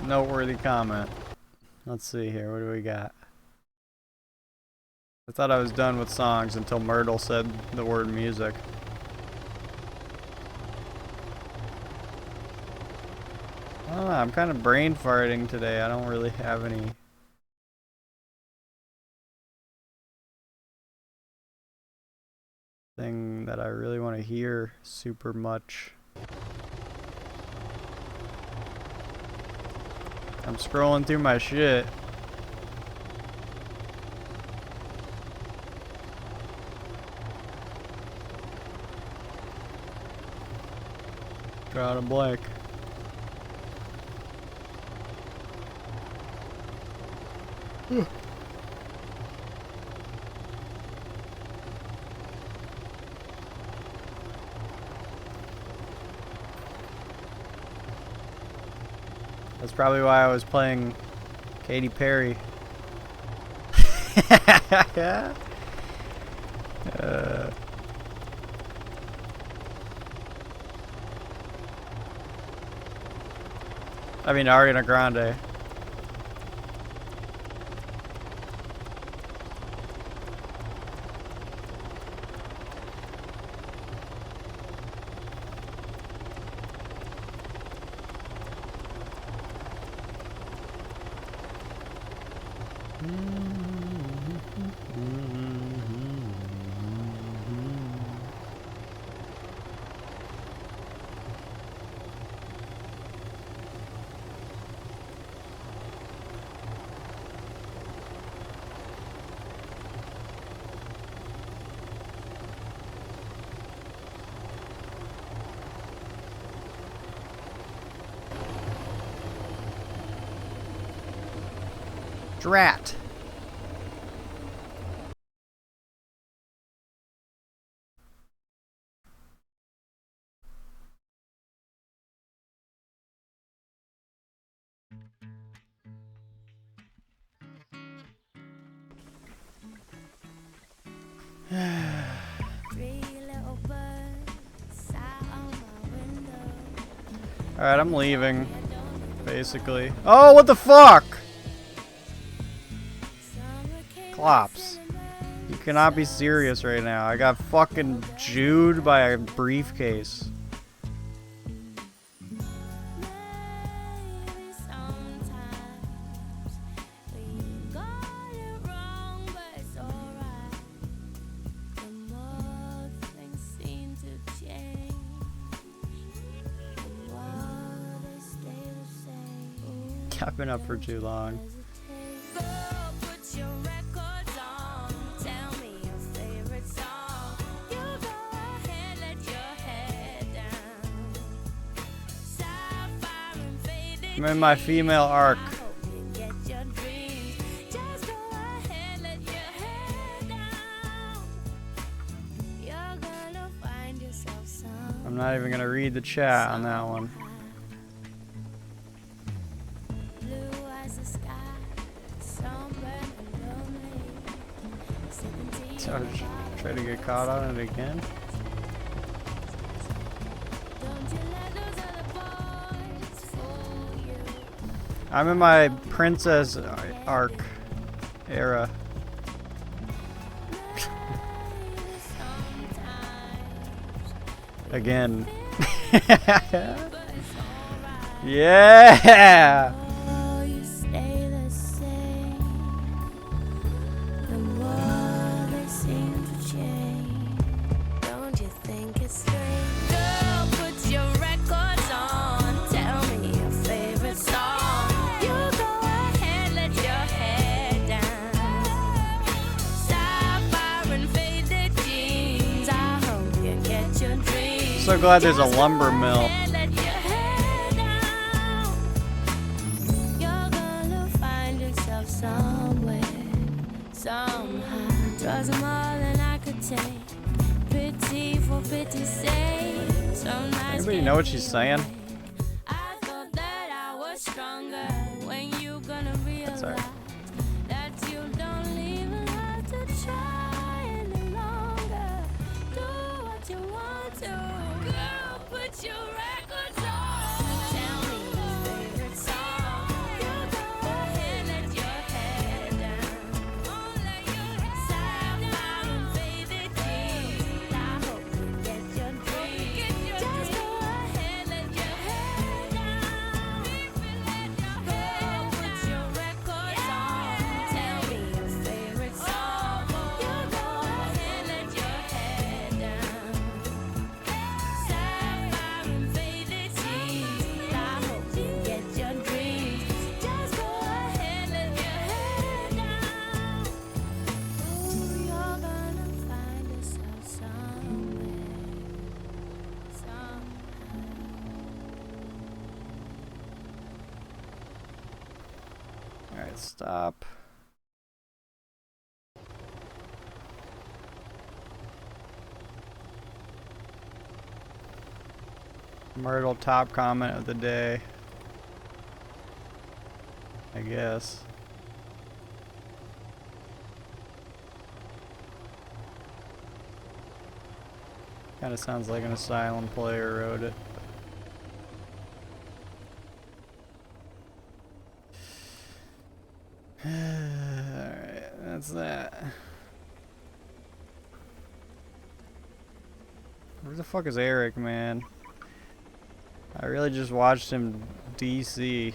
[SPEAKER 1] Noteworthy comment. Let's see here, what do we got? I thought I was done with songs until Myrtle said the word music. I don't know, I'm kind of brain farting today. I don't really have any thing that I really want to hear super much. I'm scrolling through my shit. Drawing a blank. That's probably why I was playing Katy Perry. I mean Ariana Grande. Drat. Alright, I'm leaving. Basically. Oh, what the fuck? Clops. You cannot be serious right now. I got fucking Jewed by a briefcase. I've been up for too long. I'm in my female arc. I'm not even gonna read the chat on that one. So try to get caught on it again. I'm in my princess arc era. Again. Yeah! So glad there's a lumber mill. Anybody know what she's saying? That's alright. Alright, stop. Myrtle top comment of the day. I guess. Kinda sounds like an Asylum player wrote it. Alright, that's that. Where the fuck is Eric, man? I really just watched him DC.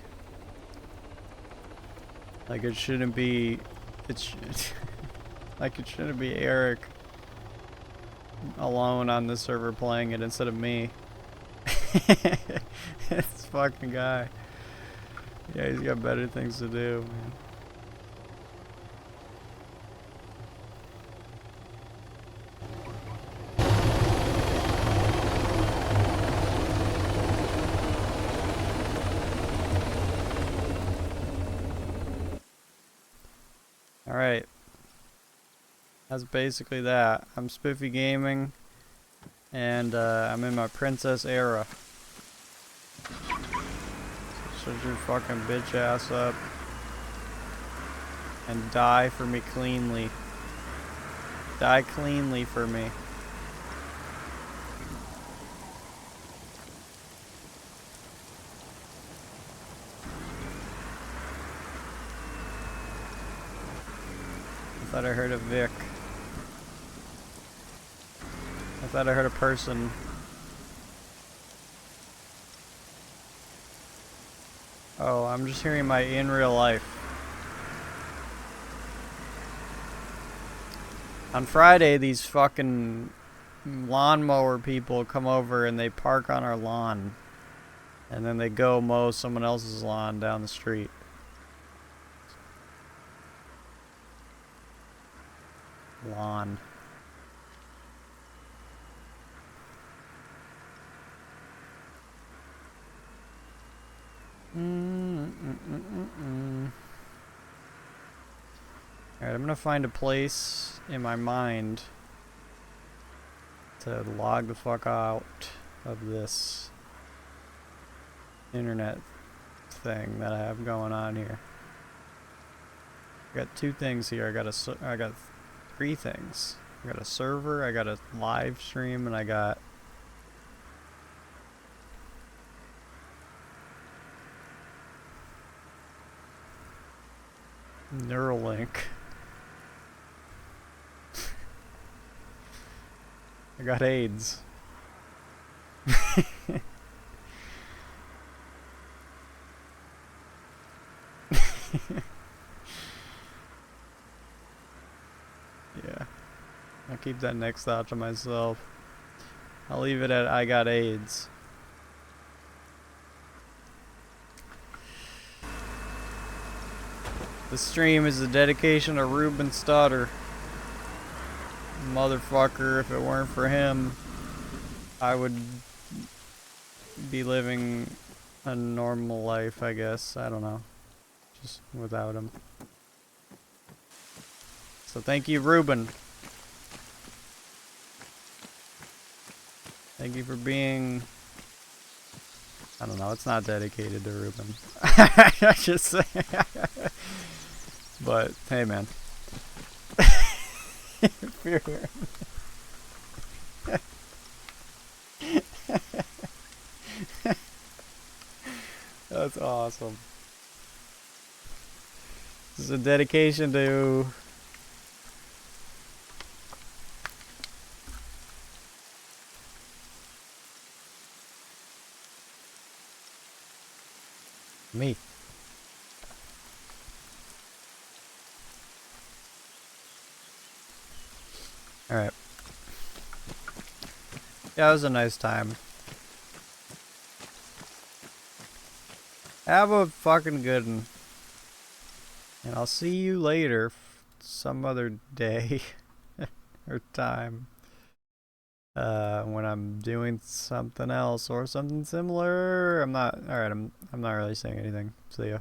[SPEAKER 1] Like it shouldn't be, like it shouldn't be Eric alone on the server playing it instead of me. This fucking guy. Yeah, he's got better things to do, man. Alright. That's basically that. I'm Spiffy Gaming, and I'm in my princess era. So shut your fucking bitch ass up and die for me cleanly. Die cleanly for me. I thought I heard a Vic. I thought I heard a person. Oh, I'm just hearing my in real life. On Friday, these fucking lawnmower people come over and they park on our lawn. And then they go mow someone else's lawn down the street. Lawn. Alright, I'm gonna find a place in my mind to log the fuck out of this internet thing that I have going on here. I got two things here. I got three things. I got a server, I got a live stream, and I got Neuralink. I got AIDS. Yeah. I'll keep that next thought to myself. I'll leave it at I got AIDS. The stream is a dedication to Ruben Stutter. Motherfucker, if it weren't for him, I would be living a normal life, I guess. I don't know. Just without him. So thank you, Ruben. Thank you for being... I don't know, it's not dedicated to Ruben. I just say... But, hey man. That's awesome. This is a dedication to... me. Alright. Yeah, it was a nice time. Have a fucking good one. And I'll see you later some other day or time. When I'm doing something else or something similar. I'm not really saying anything. See ya.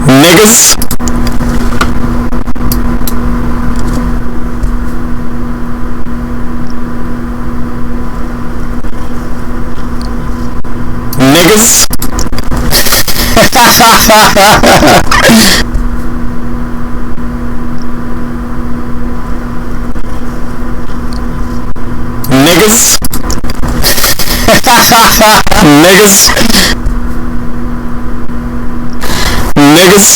[SPEAKER 5] Niggas. Niggas. Niggas. Niggas. Niggas.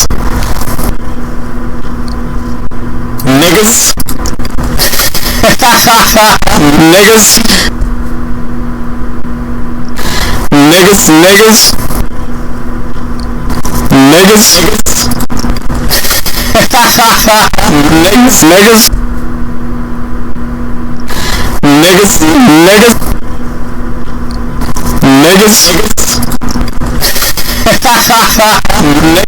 [SPEAKER 5] Niggas. Niggas. Niggas. Niggas. Niggas. Niggas. Niggas. Niggas. Niggas. Niggas. Niggas.